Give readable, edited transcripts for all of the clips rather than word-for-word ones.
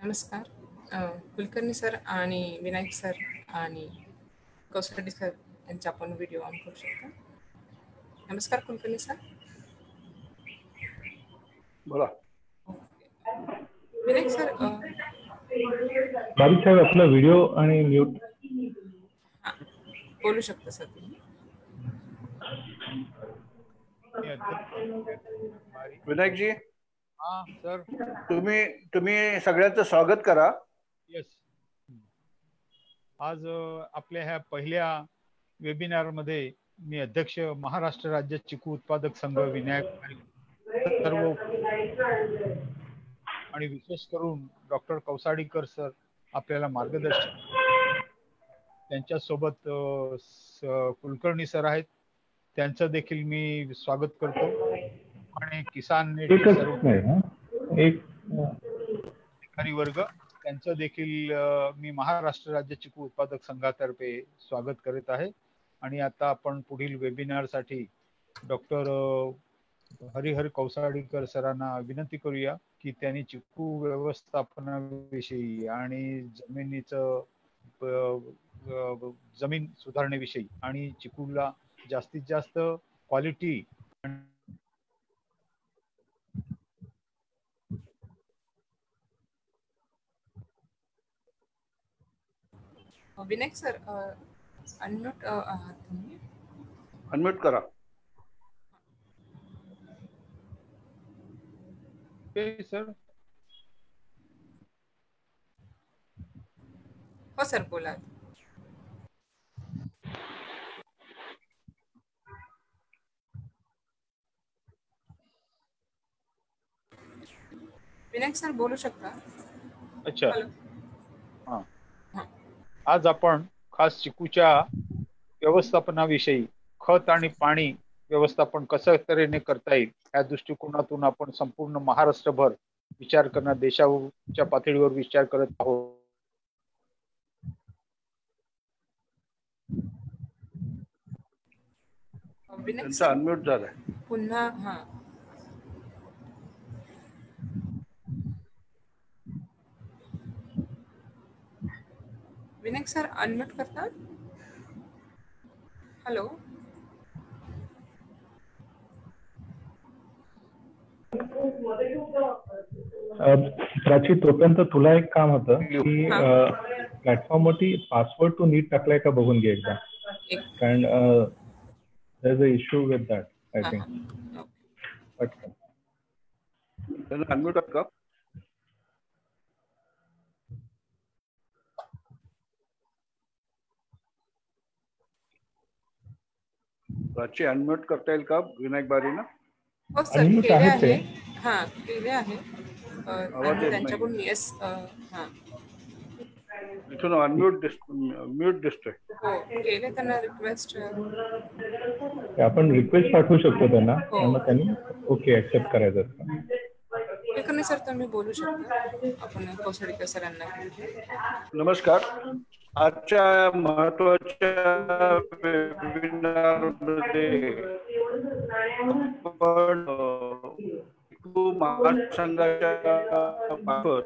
नमस्कार. कुलकर्णी सर आणि विनायक सर आणि कौसडी सर यांचा आपण व्हिडिओ ऑन करू शकता. नमस्कार कुलकर्णी सर. बोला. विनायक सर, बारीक साहेब आपला व्हिडिओ आणि म्यूट बोलू शकता सर तुम्ही. विनायकजी, हाँ सर. तुम्ही सगळ्यांचं स्वागत करा. यस. आज आपल्या ह्या पहिल्या वेबिनार मध्ये मी अध्यक्ष महाराष्ट्र राज्य चिकू उत्पादक संघ विनायक सर्व आणि विशेष करून डॉक्टर कौसाडीकर सर आपल्याला मार्गदर्शन. त्यांच्या सोबत कुलकर्णी सर आहेत, त्यांचं देखील मी स्वागत करतो. आणि किसान अधिकारी वर्ग त्यांचं देखील मी महाराष्ट्र राज्य चिकू उत्पादक संघातर्फे स्वागत करीत आहे. आणि आता आपण पुढील वेबिनार साठी डॉक्टर हरिहर कौसाडीकर सरांना विनंती करूया की त्यांनी चिकू व्यवस्थापनाविषयी आणि जमीन सुधारणेविषयी आणि चिकूला जास्तीत जास्त क्वालिटी. विनायक सर, अनम्यूट आहात तुम्ही. अनम्यूट करा. सर. हो सर, बोला. विनायक सर बोलू शकता. अच्छा. हाँ. आज आपण खास चिकूच्या व्यवस्थापनाविषयी, खत आणि पाणी व्यवस्थापन कशा तऱ्हेने करता येईल या दृष्टिकोनातून आपण संपूर्ण महाराष्ट्रभर विचार करणार, देशाच्या पातळीवर विचार करत आहोत. अनम्यूट झालाय पुन्हा. हा, विनायक सर अनम्यूट करतात. हॅलो. प्राची, तोपर्यंत तुला एक काम होतं की प्लॅटफॉर्म वरती पासवर्ड तू नीट टाकलाय का बघून घे एकदा, कारण there is a issue with that. I think पटकन त्यांना अनम्यूट का. प्राची अनम्यूट करता येईल का विनायक बारीना. हो सर, केले आहे. हा, केले आहे. त्यांच्याकडून येस. हा, इथून अनम्यूट म्यूट दिसतोय. हो, केले त्यांना रिक्वेस्ट. आपण रिक्वेस्ट पाठवू शकतो त्यांना, मग त्यांनी ओके ऍक्सेप्ट करायचं असतं. कुलकर्णी सर तुम्ही बोलू शकता. आपण कौसाडीकर सरांना. नमस्कार. आजच्या महत्वाच्या वेबिनारमध्ये आपण महासंघाच्या मार्फत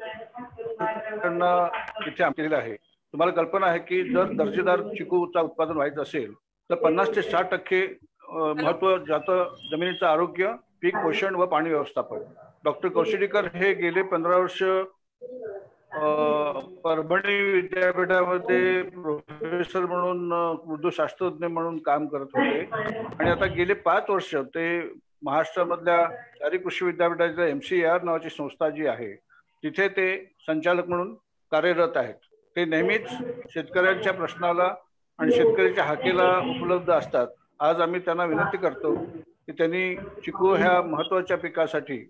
इथे आणलेलं आहे. तुम्हाला कल्पना आहे की जर दर्जेदार चिकूचं उत्पादन व्हायचं असेल तर 50 ते 60% महत्व जातं जमिनीचं आरोग्य, पीक पोषण व पाणी व्यवस्थापन. डॉक्टर कौशडीकर हे गेले 15 वर्ष परभणी विद्यापीठामध्ये प्रोफेसर म्हणून, मृदूशास्त्रज्ञ म्हणून काम करत होते. आणि आता गेले 5 वर्ष ते महाराष्ट्रामधल्या चारी कृषी विद्यापीठाच्या MCAR नावाची संस्था जी आहे तिथे ते संचालक म्हणून कार्यरत आहेत. ते नेहमीच शेतकऱ्यांच्या प्रश्नाला आणि शेतकऱ्याच्या हाकेला उपलब्ध असतात. आज आम्ही त्यांना विनंती करतो की त्यांनी चिकू ह्या महत्वाच्या पिकासाठी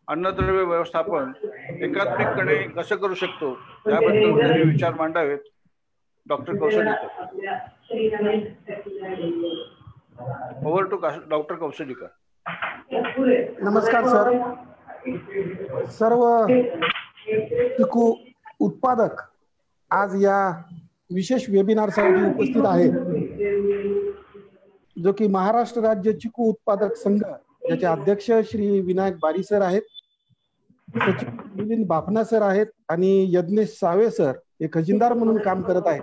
अन्नद्रव्य व्यवस्थापन एकात्मिकपणे कसं करू शकतो याबद्दल त्यांनी विचार मांडावेत. Doctor Kaushdikar. Over to doctor Kaushdikar. नमस्कार सर. सर्व चिकू उत्पादक आज या विशेष वेबिनारसाठी उपस्थित आहेत, जो की महाराष्ट्र राज्य चिकू उत्पादक संघ ज्याचे अध्यक्ष श्री विनायक बारी सर आहेत. सचिव मिलिंद बाफना सर आहेत आणि यज्ञेश सावे सर हे खजिनदार म्हणून काम करत आहेत.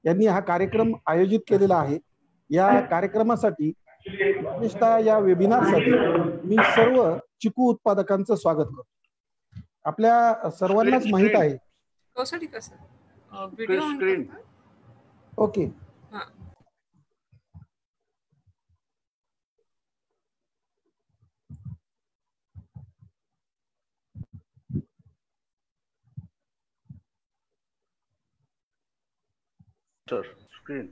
यांनी हा कार्यक्रम आयोजित केलेला आहे. या कार्यक्रमासाठी विशेषतः या वेबिनारसाठी मी सर्व चिकू उत्पादकांचं स्वागत करतो. आपल्या सर्वांनाच माहित आहे. कौसाठी कसं व्हिडिओ ऑन करता? ओके. हां. सर स्क्रीन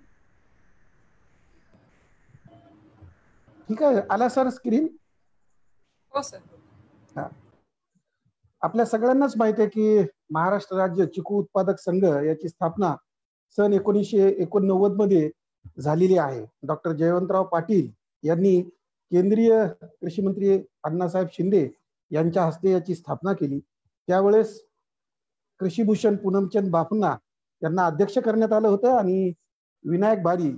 ठीक आहे. आला सर स्क्रीन? हो सर. हा. आपल्या सगळ्यांनाच माहिती आहे की महाराष्ट्र राज्य चिकू उत्पादक संघ याची स्थापना सन 1989 मध्ये झालेली आहे. डॉक्टर जयवंतराव पाटील यांनी केंद्रीय कृषी मंत्री अण्णासाहेब शिंदे यांच्या हस्ते याची स्थापना केली. त्यावेळेस कृषीभूषण पूनमचंद बाफना यांना अध्यक्ष करण्यात आलं होतं आणि विनायक बारी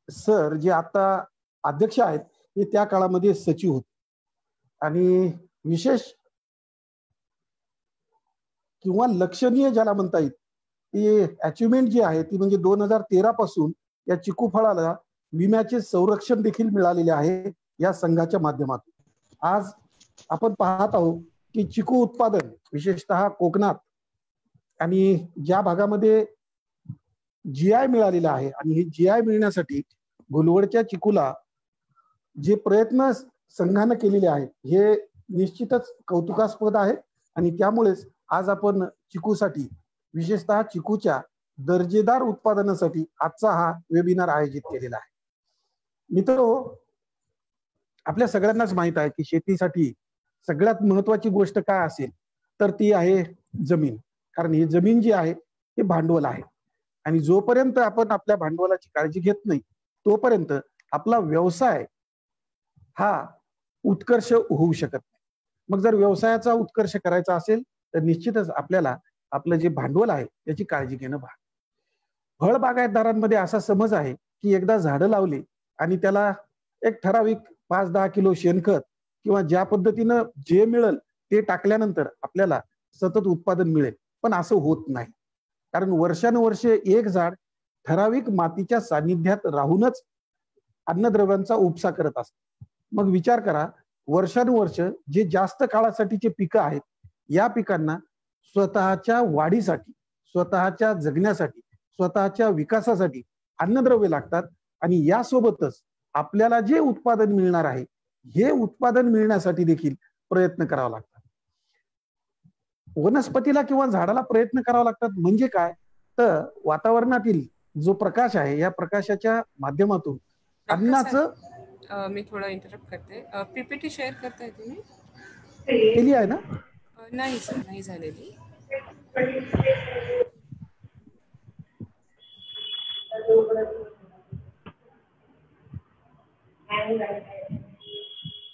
सर जे आता अध्यक्ष आहेत हे त्या काळामध्ये सचिव होते. आणि विशेष किंवा लक्षणीय ज्याला म्हणता येईल ती अचिव्हमेंट जी आहे ती म्हणजे 2013 पासून या चिकू फळाला विम्याचे संरक्षण देखील मिळालेले आहे या संघाच्या माध्यमातून. आज आपण पाहत आहोत की चिकू उत्पादन विशेषतः कोकणात आणि ज्या भागामध्ये GI मिळालेला आहे आणि हे GI मिळण्यासाठी घोलवडच्या चिकूला जे प्रयत्न संघानं केलेले आहेत हे निश्चितच कौतुकास्पद आहे. आणि त्यामुळेच आज आपण चिकूसाठी विशेषतः चिकूच्या दर्जेदार उत्पादनासाठी आजचा हा वेबिनार आयोजित केलेला आहे. मित्रांनो, आपल्या सगळ्यांनाच माहित आहे की शेतीसाठी सगळ्यात महत्वाची गोष्ट काय असेल तर ती आहे जमीन. कारण ही जमीन जी आहे हे भांडवल आहे आणि जोपर्यंत आपण आपल्या भांडवलाची काळजी घेत नाही तोपर्यंत आपला व्यवसाय हा उत्कर्ष होऊ शकत नाही. मग जर व्यवसायाचा उत्कर्ष करायचा असेल तर निश्चितच आपल्याला आपलं जे भांडवल आहे त्याची काळजी घेणं भाग. फळ बागायतदारांमध्ये असा समज आहे की एकदा झाडं लावली आणि त्याला एक ठराविक 5-10 किलो शेणखत किंवा ज्या पद्धतीनं जे मिळेल ते टाकल्यानंतर आपल्याला सतत उत्पादन मिळेल. पण असं होत नाही. कारण वर्षानुवर्षे एक झाड ठराविक मातीच्या सानिध्यात राहूनच अन्नद्रव्यांचा उपसा करत असतं. मग विचार करा, वर्षानुवर्ष जे जास्त काळासाठीचे पिकं आहेत या पिकांना स्वतःच्या वाढीसाठी, स्वतःच्या जगण्यासाठी, स्वतःच्या विकासासाठी अन्नद्रव्य लागतात आणि यासोबतच आपल्याला जे उत्पादन मिळणार आहे हे उत्पादन मिळण्यासाठी देखील प्रयत्न करावा लागतात. वनस्पतीला किंवा झाडाला प्रयत्न करावा लागतात म्हणजे काय तर वातावरणातील जो प्रकाश आहे या प्रकाशाच्या माध्यमातून अन्नाचं. मी थोडं इंटरप्ट करते. PPT शेअर करताय तुम्ही? केली आहे ना? नाही सर, नाही झालेली.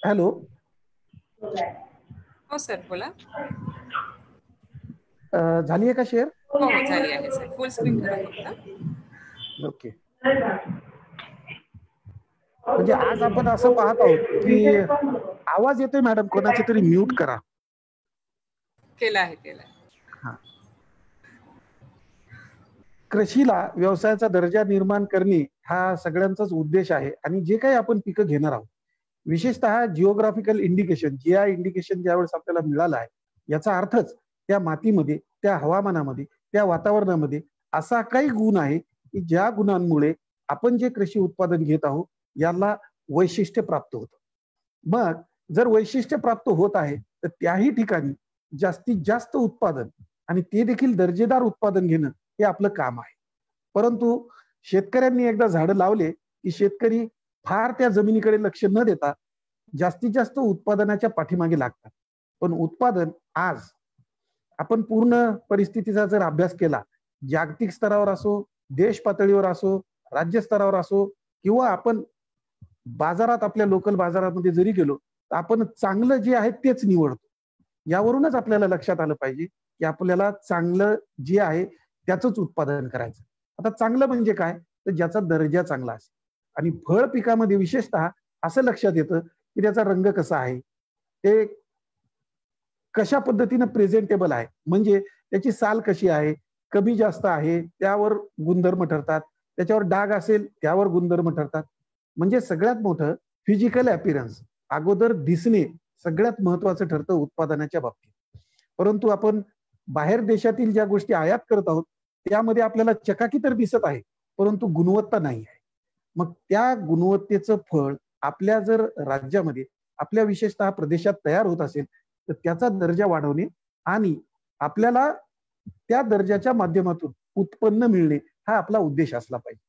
हॅलो. हो सर, बोला. झाली आहे का शेअर? हो झाली आहे सर. फुल स्क्रीन करा फक्त. ओके. म्हणजे आज आपण असं पाहत आहोत की आवाज येतोय मॅडम, कोणाची तरी म्यूट करा. केला आहे. हा. कृषीला व्यवसायाचा दर्जा निर्माण करणे हा सगळ्यांचाच उद्देश आहे आणि जे काही आपण पिकं घेणार आहोत विशेषतः जिओग्राफिकल इंडिकेशन GI इंडिकेशन ज्यावेळेस आपल्याला मिळालं आहे याचा अर्थच त्या मातीमध्ये, त्या हवामानामध्ये, त्या वातावरणामध्ये असा काही गुण आहे की ज्या गुणांमुळे आपण जे कृषी उत्पादन घेत आहोत याला वैशिष्ट्य प्राप्त होतं. मग जर वैशिष्ट्य प्राप्त होत आहे तर त्याही ठिकाणी जास्तीत जास्त उत्पादन आणि ते देखील दर्जेदार उत्पादन घेणं हे आपलं काम आहे. परंतु शेतकऱ्यांनी एकदा झाडं लावले की शेतकरी फार त्या जमिनीकडे लक्ष न देता जास्तीत जास्त उत्पादनाच्या पाठीमागे लागतात. पण उत्पादन आज आपण पूर्ण परिस्थितीचा जर अभ्यास केला, जागतिक स्तरावर असो, देश पातळीवर असो, राज्य स्तरावर असो किंवा आपण बाजारात आपल्या लोकल बाजारामध्ये जरी गेलो तर आपण चांगलं जे आहे तेच निवडतो. यावरूनच आपल्याला लक्षात आलं पाहिजे की आपल्याला चांगलं जे आहे त्याचंच उत्पादन करायचं. आता चांगलं म्हणजे काय तर ज्याचा दर्जा चांगला असेल. आणि फळ पिकामध्ये विशेषतः असं लक्षात येतं की त्याचा रंग कसा आहे, ते कशा पद्धतीनं प्रेझेंटेबल आहे, म्हणजे त्याची साल कशी आहे, कमी जास्त आहे त्यावर गुणधर्म ठरतात, त्याच्यावर डाग असेल त्यावर गुणधर्म ठरतात. म्हणजे सगळ्यात मोठं फिजिकल अपीरन्स, अगोदर दिसणे सगळ्यात महत्वाचं ठरतं उत्पादनाच्या बाबतीत. परंतु आपण बाहेर देशातील ज्या गोष्टी आयात करत आहोत त्यामध्ये आपल्याला चकाकी तर दिसत आहे, परंतु गुणवत्ता नाही आहे. मग त्या गुणवत्तेचं फळ आपल्या जर राज्यामध्ये, आपल्या विशेषतः प्रदेशात तयार होत असेल तर त्याचा दर्जा वाढवणे आणि आपल्याला त्या दर्जाच्या माध्यमातून उत्पन्न मिळणे हा आपला उद्देश असला पाहिजे.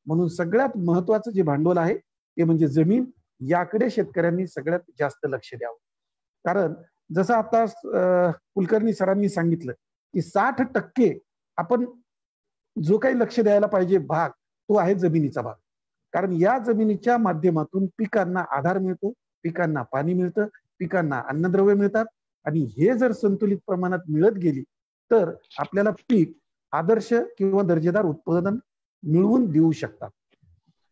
म्हणून सगळ्यात महत्वाचं जे भांडवल आहे ते म्हणजे जमीन. याकडे शेतकऱ्यांनी सगळ्यात जास्त लक्ष द्यावं. कारण जसं आता कुलकर्णी सरांनी सांगितलं की 60% आपण जो काही लक्ष द्यायला पाहिजे भाग तो आहे जमिनीचा भाग. कारण या जमिनीच्या माध्यमातून पिकांना आधार मिळतो, पिकांना पाणी मिळतं, पिकांना अन्नद्रव्य मिळतात आणि हे जर संतुलित प्रमाणात मिळत गेली तर आपल्याला पीक आदर्श किंवा दर्जेदार उत्पादन मिळवून देऊ शकतात.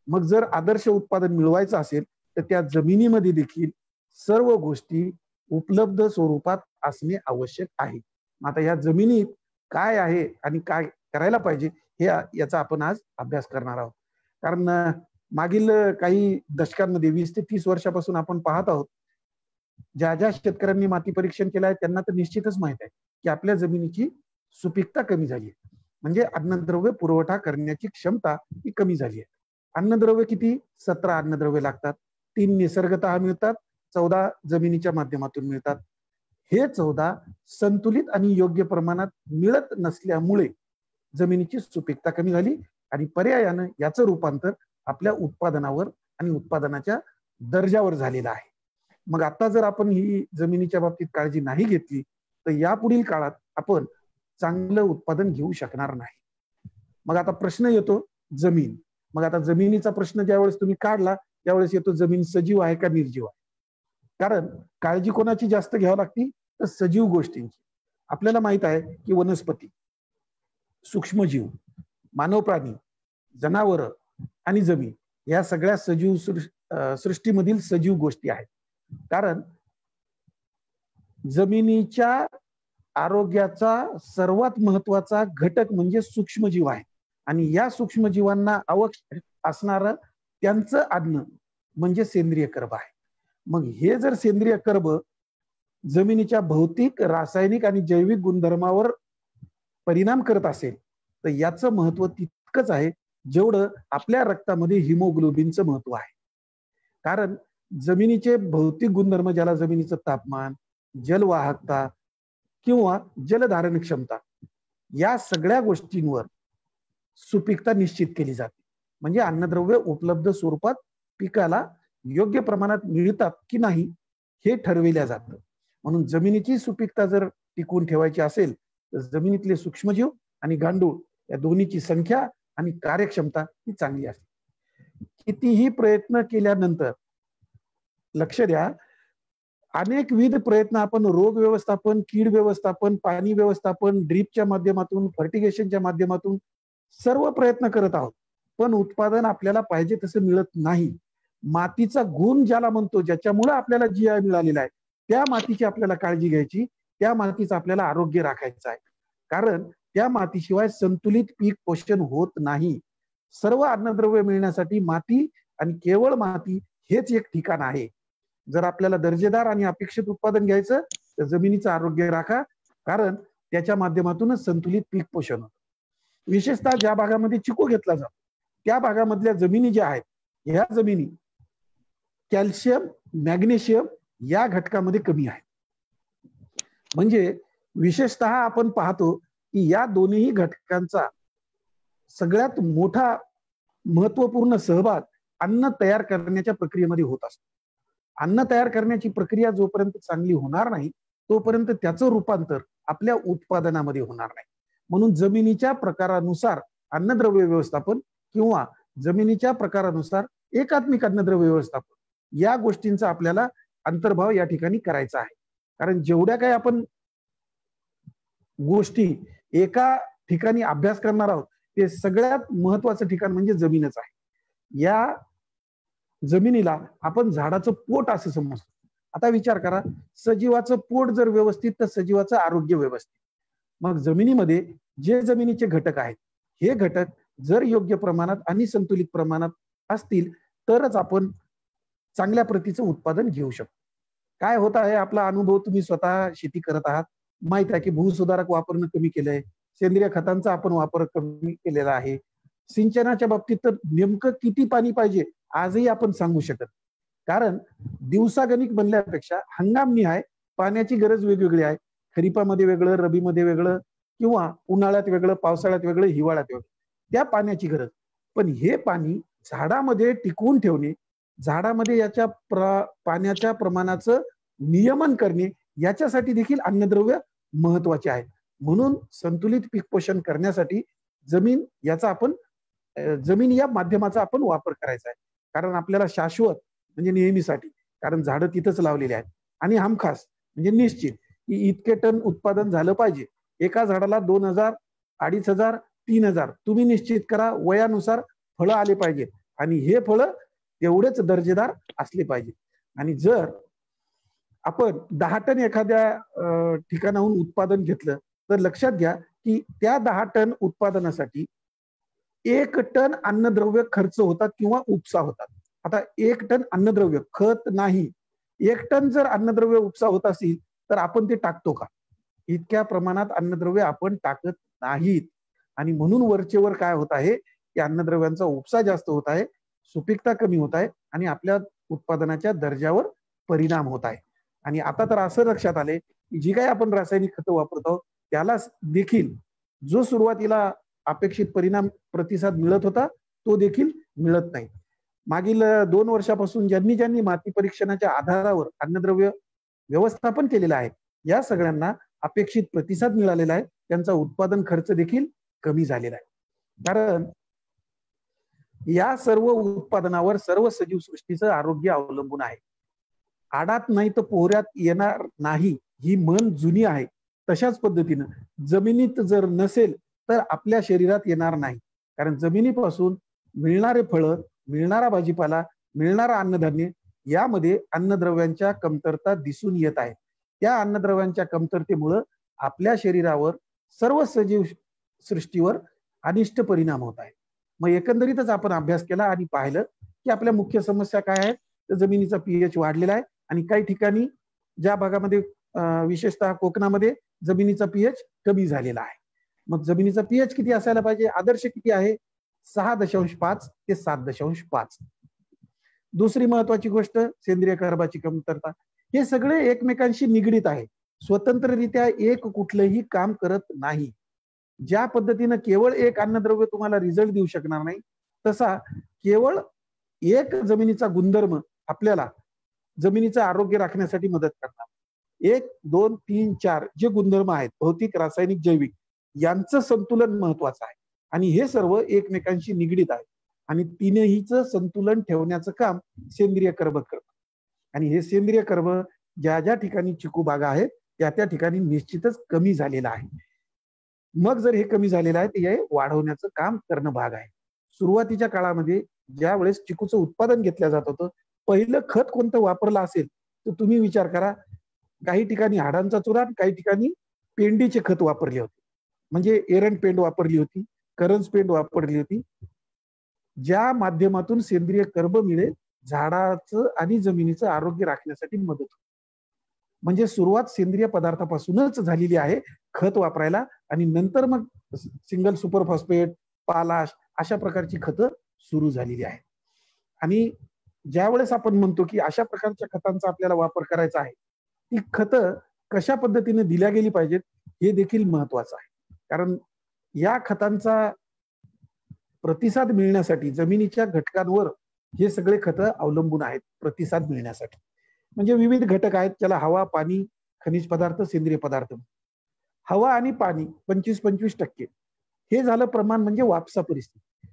मग जर आदर्श उत्पादन मिळवायचं असेल तर त्या जमिनीमध्ये देखील सर्व गोष्टी उपलब्ध स्वरूपात असणे आवश्यक आहे. आता या जमिनीत काय आहे आणि काय करायला पाहिजे हे याचा आपण आज अभ्यास करणार आहोत. कारण मागील काही दशकांमध्ये 20 ते 30 वर्षापासून आपण पाहत आहोत, ज्या ज्या शेतकऱ्यांनी माती परीक्षण केलं आहे त्यांना तर निश्चितच माहित आहे की आपल्या जमिनीची सुपीकता कमी झाली आहे. म्हणजे अन्नद्रव्य पुरवठा करण्याची क्षमता ही कमी झाली आहे. अन्नद्रव्य किती? 17 अन्नद्रव्य लागतात. 3 निसर्गतः मिळतात, 14 जमिनीच्या माध्यमातून मिळतात. हे 14 संतुलित आणि योग्य प्रमाणात मिळत नसल्यामुळे जमिनीची सुपीकता कमी झाली आणि पर्यायानं याचं रूपांतर आपल्या उत्पादनावर आणि उत्पादनाच्या दर्जावर झालेलं आहे. मग आता जर आपण ही जमिनीच्या बाबतीत काळजी नाही घेतली तर यापुढील काळात आपण चांगलं उत्पादन घेऊ शकणार नाही. मग आता प्रश्न येतो जमीन. मग आता जमिनीचा प्रश्न ज्यावेळेस तुम्ही काढला त्यावेळेस येतो जमीन सजीव आहे का निर्जीव आहे. कारण काळजी कोणाची जास्त घ्यावी लागते तर सजीव गोष्टींची. आपल्याला माहित आहे की वनस्पती, सूक्ष्मजीव, मानव प्राणी, जनावर आणि जमीन या सगळ्या सजीव सृष्टीमधील सजीव गोष्टी आहेत. कारण जमिनीच्या आरोग्याचा सर्वात महत्वाचा घटक म्हणजे सूक्ष्मजीव आहे आणि या सूक्ष्मजीवांना आवश्यक असणारं त्यांचं अन्न म्हणजे सेंद्रिय कर्ब आहे. मग हे जर सेंद्रिय कर्ब जमिनीच्या भौतिक, रासायनिक आणि जैविक गुणधर्मावर परिणाम करत असेल तर याचं महत्व तितकंच आहे जेवढं आपल्या रक्तामध्ये हिमोग्लोबिनचं महत्व आहे. कारण जमिनीचे भौतिक गुणधर्म, ज्याला जमिनीचं तापमान, जलवाहकता किंवा जलधारण क्षमता, या सगळ्या गोष्टींवर सुपीकता निश्चित केली जाते. म्हणजे अन्नद्रव्य उपलब्ध स्वरूपात पिकाला योग्य प्रमाणात मिळतात की नाही हे ठरविल्या जातं. म्हणून जमिनीची सुपीकता जर टिकवून ठेवायची असेल तर जमिनीतले सूक्ष्मजीव आणि गांडूळ या दोन्हीची संख्या आणि कार्यक्षमता ही चांगली असते. कितीही प्रयत्न केल्यानंतर, लक्ष द्या, अनेकविध प्रयत्न आपण रोग व्यवस्थापन, कीड व्यवस्थापन, पाणी व्यवस्थापन, ड्रीपच्या माध्यमातून, फर्टिगेशनच्या माध्यमातून सर्व प्रयत्न करत आहोत, पण उत्पादन आपल्याला पाहिजे तसं मिळत नाही. मातीचा गुण ज्याला म्हणतो, ज्याच्यामुळे आपल्याला GI मिळालेला आहे, त्या मातीची आपल्याला काळजी घ्यायची, त्या मातीचं आपल्याला आरोग्य राखायचं आहे. कारण त्या मातीशिवाय संतुलित पीक पोषण होत नाही. सर्व अन्नद्रव्य मिळण्यासाठी माती आणि केवळ माती हेच एक ठिकाण आहे. जर आपल्याला दर्जेदार आणि अपेक्षित उत्पादन घ्यायचं तर जमिनीचं आरोग्य राखा, कारण त्याच्या माध्यमातूनच संतुलित पीक पोषण होतं. विशेषतः ज्या भागामध्ये चिकू घेतला जातो त्या भागामधल्या जमिनी ज्या आहेत, ह्या जमिनी कॅल्शियम, मॅग्नेशियम या घटकामध्ये कमी आहेत. म्हणजे विशेषतः आपण पाहतो की या दोन्ही घटकांचा सगळ्यात मोठा महत्वपूर्ण सहभाग अन्न तयार करण्याच्या प्रक्रियेमध्ये होत असतो. अन्न तयार करण्याची प्रक्रिया जोपर्यंत चांगली होणार नाही तोपर्यंत त्याचं रूपांतर आपल्या उत्पादनामध्ये होणार नाही. म्हणून जमिनीच्या प्रकारानुसार अन्नद्रव्य व्यवस्थापन किंवा जमिनीच्या प्रकारानुसार एकात्मिक अन्नद्रव्य व्यवस्थापन या गोष्टींचा आपल्याला अंतर्भाव या ठिकाणी करायचा आहे. कारण जेवढ्या काही आपण गोष्टी एका ठिकाणी अभ्यास करणार आहोत ते सगळ्यात महत्वाचं ठिकाण म्हणजे जमीनच आहे. या जमिनीला आपण झाडाचं पोट असं समजतो. आता विचार करा, सजीवाचं पोट जर व्यवस्थित तर सजीवाचं आरोग्य व्यवस्थित. मग जमिनीमध्ये जे जमिनीचे घटक आहेत, हे घटक जर योग्य प्रमाणात आणि संतुलित प्रमाणात असतील तरच आपण चांगल्या प्रतीचं उत्पादन घेऊ शकतो. काय होत आहे, आपला अनुभव तुम्ही स्वतः शेती करत आहात, माहित आहे की भूसुधारक वापरणं कमी केलंय, सेंद्रिय खतांचा आपण वापर कमी केलेला आहे. सिंचनाच्या बाबतीत तर नेमकं किती पाणी पाहिजे आजही आपण सांगू शकत, कारण दिवसागणिक बनल्यापेक्षा हंगामनिहाय पाण्याची गरज वेगवेगळी आहे. खरीपामध्ये वेगळं, रबीमध्ये वेगळं, किंवा उन्हाळ्यात वेगळं, पावसाळ्यात वेगळं, हिवाळ्यात वेगळं, त्या पाण्याची गरज. पण हे पाणी झाडामध्ये टिकवून ठेवणे, झाडामध्ये याच्या पाण्याच्या प्रमाणाचं नियमन करणे, याच्यासाठी देखील अन्नद्रव्य महत्वाचे आहे. म्हणून संतुलित पीक पोषण करण्यासाठी जमीन या माध्यमाचा आपण वापर करायचा आहे. कारण आपल्याला शाश्वत म्हणजे नेहमीसाठी, कारण झाडं तिथंच लावलेली आहेत, आणि हमखास म्हणजे निश्चित की इतके टन उत्पादन झालं पाहिजे. एका झाडाला 2000, 2500, 3000 तुम्ही निश्चित करा. वयानुसार फळं आले पाहिजेत, आणि हे फळं तेवढेच दर्जेदार असले पाहिजे. आणि जर आपण 10 टन एखाद्या ठिकाणाहून उत्पादन घेतलं तर लक्षात घ्या की त्या 10 टन उत्पादनासाठी 1 टन अन्नद्रव्य खर्च होतात किंवा उपसा होतात. आता 1 टन अन्नद्रव्य, खत नाही, 1 टन जर अन्नद्रव्य उपसा होत असेल तर आपण ते टाकतो का? इतक्या प्रमाणात अन्नद्रव्य आपण टाकत नाहीत. आणि म्हणून वरचेवर काय होत आहे की अन्नद्रव्यांचा उपसा जास्त होत आहे, सुपीकता कमी होत आहे, आणि आपल्या उत्पादनाच्या दर्जावर परिणाम होत आहे. आणि आता तर असं लक्षात आले की जी काही आपण रासायनिक खतं वापरतो त्याला देखील जो सुरुवातीला अपेक्षित प्रतिसाद मिळत होता तो देखील मिळत नाही. मागील 2 वर्षापासून ज्यांनी माती परीक्षणाच्या आधारावर अन्नद्रव्य व्यवस्थापन केलेलं आहे, या सगळ्यांना अपेक्षित प्रतिसाद मिळालेला आहे. त्यांचा उत्पादन खर्च देखील कमी झालेला आहे. कारण या सर्व उत्पादनावर सर्व सजीव सृष्टीचं आरोग्य अवलंबून आहे. आडात नाही तर पोहऱ्यात येणार नाही ही म्हण जुनी आहे. तशाच पद्धतीनं जमिनीत जर नसेल तर आपल्या शरीरात येणार नाही. कारण जमिनीपासून मिळणारे फळं, मिळणारा भाजीपाला, मिळणारा अन्नधान्य, यामध्ये अन्नद्रव्यांच्या कमतरता दिसून येत आहे. त्या अन्नद्रव्यांच्या कमतरतेमुळं आपल्या शरीरावर, सर्व सजीव सृष्टीवर अनिष्ट परिणाम होत आहे. मग एकंदरीतच आपण अभ्यास केला आणि पाहिलं की आपल्या मुख्य समस्या काय आहेत. तर जमिनीचा पीएच वाढलेला आहे, आणि काही ठिकाणी ज्या भागामध्ये विशेषतः कोकणामध्ये जमिनीचा पीएच कमी झालेला आहे. मग जमिनीचा पीएच किती असायला पाहिजे? आदर्श किती आहे? 6.5 ते 7.5. दुसरी महत्वाची गोष्ट सेंद्रिय कर्बाची कमतरता. हे सगळे एकमेकांशी निगडीत आहे. स्वतंत्ररित्या एक कुठलंही काम करत नाही. ज्या पद्धतीनं केवळ एक अन्नद्रव्य तुम्हाला रिझल्ट देऊ शकणार नाही, तसा केवळ एक जमिनीचा गुणधर्म आपल्याला जमिनीचं आरोग्य राखण्यासाठी मदत करणार. 1, 2, 3, 4 जे गुणधर्म आहेत, भौतिक, रासायनिक, जैविक, यांचं संतुलन महत्वाचं आहे. आणि हे सर्व एकमेकांशी निगडीत आहे. आणि तिन्हीचं संतुलन ठेवण्याचं काम सेंद्रिय कर्ब करतं. आणि हे सेंद्रिय कर्ब ज्या ठिकाणी चिकू बागा आहेत त्या ठिकाणी निश्चितच कमी झालेलं आहे. मग जर हे कमी झालेलं आहे तर हे वाढवण्याचं काम करणं भाग आहे. सुरुवातीच्या काळामध्ये ज्या वेळेस चिकूचं उत्पादन घेतलं जात होतं, पहिलं खत कोणतं वापरलं असेल तर तुम्ही विचार करा. काही ठिकाणी हाडांचा चुरा, काही ठिकाणी पेंडीचे खत वापरले होते, म्हणजे एरंड पेंड वापरली होती, करंज पेंड वापरली होती, ज्या माध्यमातून सेंद्रिय कर्ब मिळेल, झाडाचं आणि जमिनीचं आरोग्य राखण्यासाठी मदत होते. म्हणजे सुरुवात सेंद्रिय पदार्थापासूनच झालेली आहे खत वापरायला, आणि नंतर मग सिंगल सुपर फॉस्फेट, पालाश अशा प्रकारची खतं सुरू झालेली आहे. आणि ज्या वेळेस आपण म्हणतो की अशा प्रकारच्या खतांचा आपल्याला वापर करायचा आहे, ती खतं कशा पद्धतीने दिल्या गेली पाहिजेत हे देखील महत्वाचं आहे. कारण या खतांचा प्रतिसाद मिळण्यासाठी जमिनीच्या घटकांवर हे सगळे खतं अवलंबून आहेत. प्रतिसाद मिळण्यासाठी म्हणजे विविध घटक आहेत, त्याला हवा, पाणी, खनिज पदार्थ, सेंद्रिय पदार्थ. हवा आणि पाणी 25-25% हे झालं प्रमाण, म्हणजे वापसा परिस्थिती.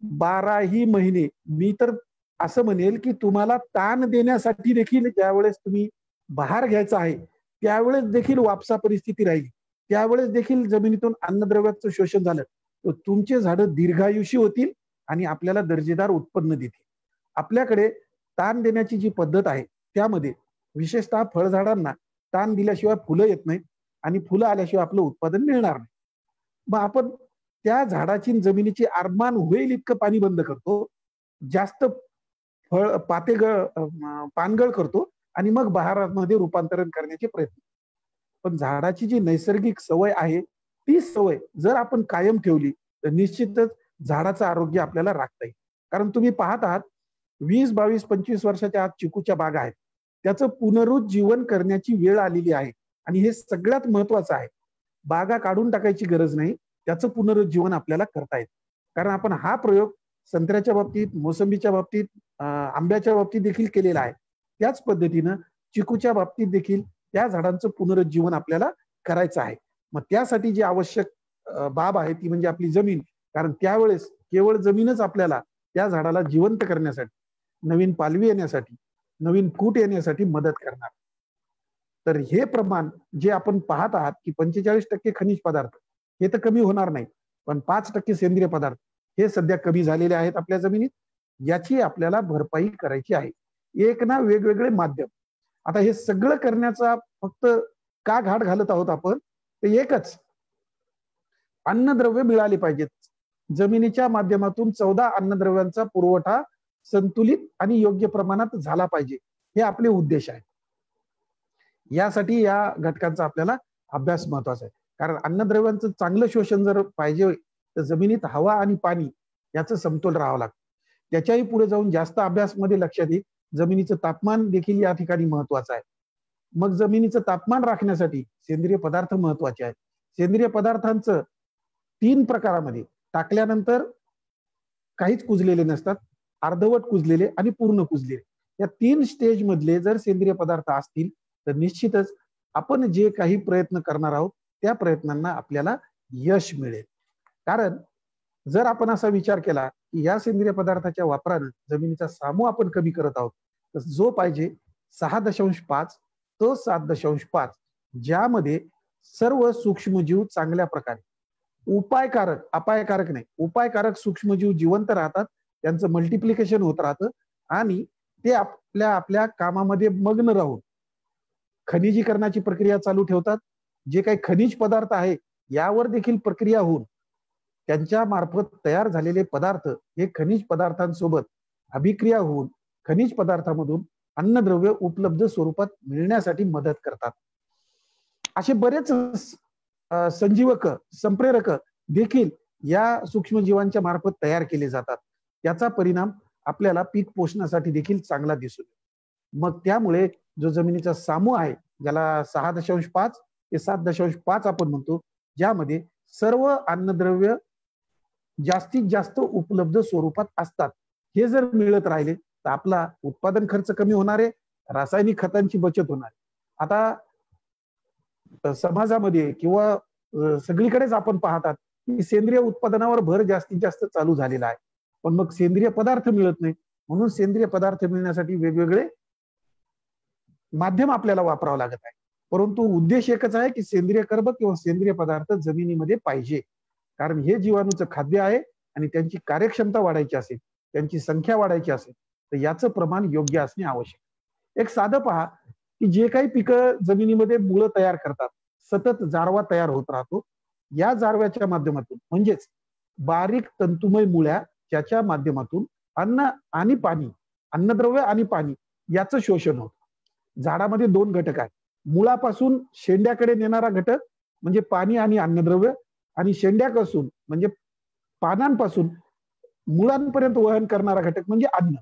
12ही महिने, मी तर असं म्हणेल की तुम्हाला ताण देण्यासाठी देखील ज्यावेळेस तुम्ही बहार घ्यायचा आहे त्यावेळेस देखील वापसा परिस्थिती राहिली, त्यावेळेस देखील जमिनीतून अन्नद्रव्याचं शोषण झालं तर तुमचे झाडं दीर्घायुषी होतील आणि आपल्याला दर्जेदार उत्पन्न देतील. आपल्याकडे ताण देण्याची जी पद्धत आहे त्यामध्ये विशेषतः फळझाडांना ताण दिल्याशिवाय फुलं येत नाहीत आणि फुलं आल्याशिवाय आपलं उत्पादन मिळणार नाही. मग आपण त्या झाडाची जमिनीची आरमान होईल इतकं पाणी बंद करतो, जास्त फळ पानगळ करतो आणि मग बहारामध्ये रूपांतरण करण्याचे प्रयत्न. पण झाडाची जी नैसर्गिक सवय आहे ती सवय जर आपण कायम ठेवली तर निश्चितच झाडाचं आरोग्य आपल्याला राखता येईल. कारण तुम्ही पाहत आहात 20, 22, 25 वर्षाच्या आत चिकूच्या बागा आहेत, त्याचं पुनरुज्जीवन करण्याची वेळ आलेली आहे आणि हे सगळ्यात महत्वाचं आहे. बागा काढून टाकायची गरज नाही, त्याचं पुनरुज्जीवन आपल्याला करता येतं. कारण आपण हा प्रयोग संत्र्याच्या बाबतीत, मोसंबीच्या बाबतीत, आंब्याच्या बाबतीत देखील केलेला आहे. त्याच पद्धतीनं चिकूच्या बाबतीत देखील त्या झाडांचं पुनरुज्जीवन आपल्याला करायचं आहे. मग त्यासाठी जी आवश्यक बाब आहे ती म्हणजे आपली जमीन. कारण त्यावेळेस केवळ जमीनच आपल्याला त्या झाडाला जिवंत करण्यासाठी, नवीन पालवी येण्यासाठी, नवीन फूट येण्यासाठी मदत करणार. तर हे प्रमाण जे आपण पाहत आहात की 45% खनिज पदार्थ हे तर कमी होणार नाही, पण 5% सेंद्रिय पदार्थ हे सध्या कमी झालेले आहेत आपल्या जमिनीत. याची आपल्याला भरपाई करायची आहे. एक ना वेगवेगळे माध्यम. आता हे सगळं करण्याचा फक्त का घाट घालत आहोत आपण, ते एकच, अन्नद्रव्य मिळाले पाहिजेत. जमिनीच्या माध्यमातून 14 अन्नद्रव्यांचा पुरवठा संतुलित आणि योग्य प्रमाणात झाला पाहिजे, हे आपले उद्देश आहे. यासाठी या घटकांचा आपल्याला अभ्यास महत्वाचा आहे. कारण अन्नद्रव्यांचं चांगलं शोषण जर पाहिजे तर जमिनीत हवा आणि पाणी याचं समतोल राहावं लागतं. त्याच्याही पुढे जाऊन जास्त अभ्यासमध्ये लक्षात येईल जमिनीचं तापमान देखील या ठिकाणी महत्वाचं आहे. मग जमिनीचं तापमान राखण्यासाठी सेंद्रिय पदार्थ महत्वाचे आहेत. सेंद्रिय पदार्थांचं 3 प्रकारामध्ये टाकल्यानंतर काहीच कुजलेले नसतात, अर्धवट कुजलेले आणि पूर्ण कुजलेले. या 3 स्टेज मधले जर सेंद्रिय पदार्थ असतील तर निश्चितच आपण जे काही प्रयत्न करणार आहोत त्या प्रयत्नांना आपल्याला यश मिळेल. कारण जर आपण असा विचार केला की या सेंद्रिय पदार्थाच्या वापरानं जमिनीचा सामू आपण कमी करत आहोत, तर जो पाहिजे 6.5 तो 7.5, ज्यामध्ये सर्व सूक्ष्मजीव चांगल्या प्रकारे उपायकारक, अपायकारक नाही, उपायकारक सूक्ष्मजीव जिवंत राहतात, त्यांचं मल्टिप्लिकेशन होत राहतं आणि ते आपल्या कामामध्ये मग्न राहून खनिजीकरणाची प्रक्रिया चालू ठेवतात. जे काही खनिज पदार्थ आहे यावर देखील प्रक्रिया होऊन त्यांच्या मार्फत तयार झालेले पदार्थ हे खनिज पदार्थांसोबत अभिक्रिया होऊन खनिज पदार्थामधून अन्नद्रव्य उपलब्ध स्वरूपात मिळण्यासाठी मदत करतात. असे बरेच संजीवक, संप्रेरक देखील या सूक्ष्मजीवांच्या मार्फत तयार केले जातात. त्याचा परिणाम आपल्याला पीक पोषणासाठी देखील चांगला दिसून येतो. मग त्यामुळे जो जमिनीचा सामू आहे, ज्याला 6.5 ते 7.5 आपण म्हणतो, ज्यामध्ये सर्व अन्नद्रव्य जास्तीत जास्त उपलब्ध स्वरूपात असतात, हे जर मिळत राहिले तर आपला उत्पादन खर्च कमी होणार आहे, रासायनिक खतांची बचत होणार आहे. आता समाजामध्ये किंवा सगळीकडेच आपण पाहतात की सेंद्रिय उत्पादनावर भर जास्तीत जास्त चालू झालेला आहे, पण मग सेंद्रिय पदार्थ मिळत नाही. म्हणून सेंद्रिय पदार्थ मिळण्यासाठी वेगवेगळे माध्यम आपल्याला वापरावं लागत आहे. परंतु उद्देश एकच आहे की सेंद्रिय कर्ब किंवा सेंद्रिय पदार्थ जमिनीमध्ये पाहिजे. कारण हे जीवाणूचं खाद्य आहे आणि त्यांची कार्यक्षमता वाढायची असेल, त्यांची संख्या वाढायची असेल तर याचं प्रमाण योग्य असणे आवश्यक. एक साधं पहा की जे काही पिकं जमिनीमध्ये मुळं तयार करतात, सतत जारवा तयार होत राहतो. या जारव्याच्या माध्यमातून म्हणजेच बारीक तंतुमय मुळ्या ज्याच्या माध्यमातून अन्न आणि पाणी, अन्नद्रव्य आणि पाणी याचं शोषण होतं. झाडामध्ये 2 घटक आहेत. मुळापासून शेंड्याकडे नेणारा घटक म्हणजे पाणी आणि अन्नद्रव्य, आणि शेंड्यापासून म्हणजे पानांपासून मुळांपर्यंत वहन करणारा घटक म्हणजे अन्न,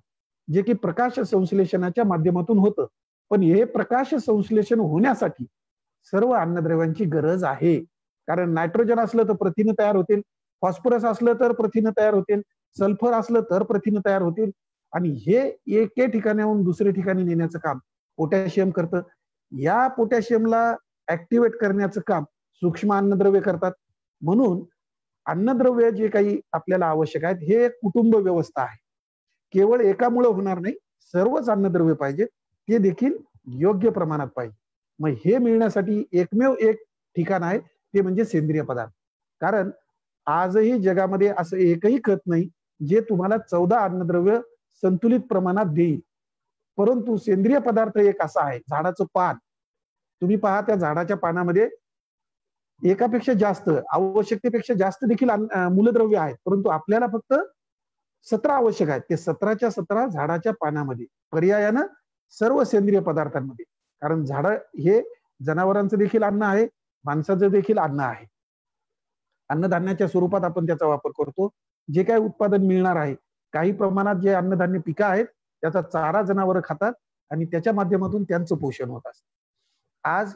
जे की प्रकाश संश्लेषणाच्या माध्यमातून होतं. पण हे प्रकाश संश्लेषण होण्यासाठी सर्व अन्नद्रव्यांची गरज आहे. कारण नायट्रोजन असलं तर प्रथिनं तयार होतील, फॉस्फरस असलं तर प्रथिनं तयार होतील, सल्फर असलं तर प्रथिनं तयार होतील, आणि हे एके ठिकाणाहून दुसऱ्या ठिकाणी नेण्याचं काम पोटॅशियम करतं. या पोटॅशियमला ऍक्टिव्हेट करण्याचं काम सूक्ष्म अन्नद्रव्य करतात. म्हणून अन्नद्रव्य जे काही आपल्याला आवश्यक आहेत हे कुटुंब व्यवस्था आहे. केवळ एकामुळे होणार नाही, सर्वच अन्नद्रव्य पाहिजे, ते देखील योग्य प्रमाणात पाहिजे. मग हे मिळण्यासाठी एकमेव एक ठिकाण आहे ते म्हणजे सेंद्रिय पदार्थ. कारण आजही जगामध्ये असं एकही खत नाही जे तुम्हाला 14 अन्नद्रव्य संतुलित प्रमाणात देईल. परंतु सेंद्रिय पदार्थ एक असा आहे, झाडाचं पान, तुम्ही पहा त्या झाडाच्या पानामध्ये एकापेक्षा जास्त, आवश्यकतेपेक्षा जास्त देखील मूलद्रव्य आहेत, परंतु आपल्याला फक्त 17 आवश्यक आहेत. ते 17च्या 17 झाडाच्या पानामध्ये, पर्यायानं सर्व सेंद्रिय पदार्थांमध्ये. कारण झाडं हे जनावरांचं देखील अन्न आहे, माणसाचं देखील अन्न आहे. अन्नधान्याच्या स्वरूपात आपण त्याचा वापर करतो. जे काही उत्पादन मिळणार आहे, काही प्रमाणात जे अन्नधान्य पिकं आहेत त्याचा चारा जनावरं खातात आणि त्याच्या माध्यमातून त्यांचं पोषण होत असतं. आज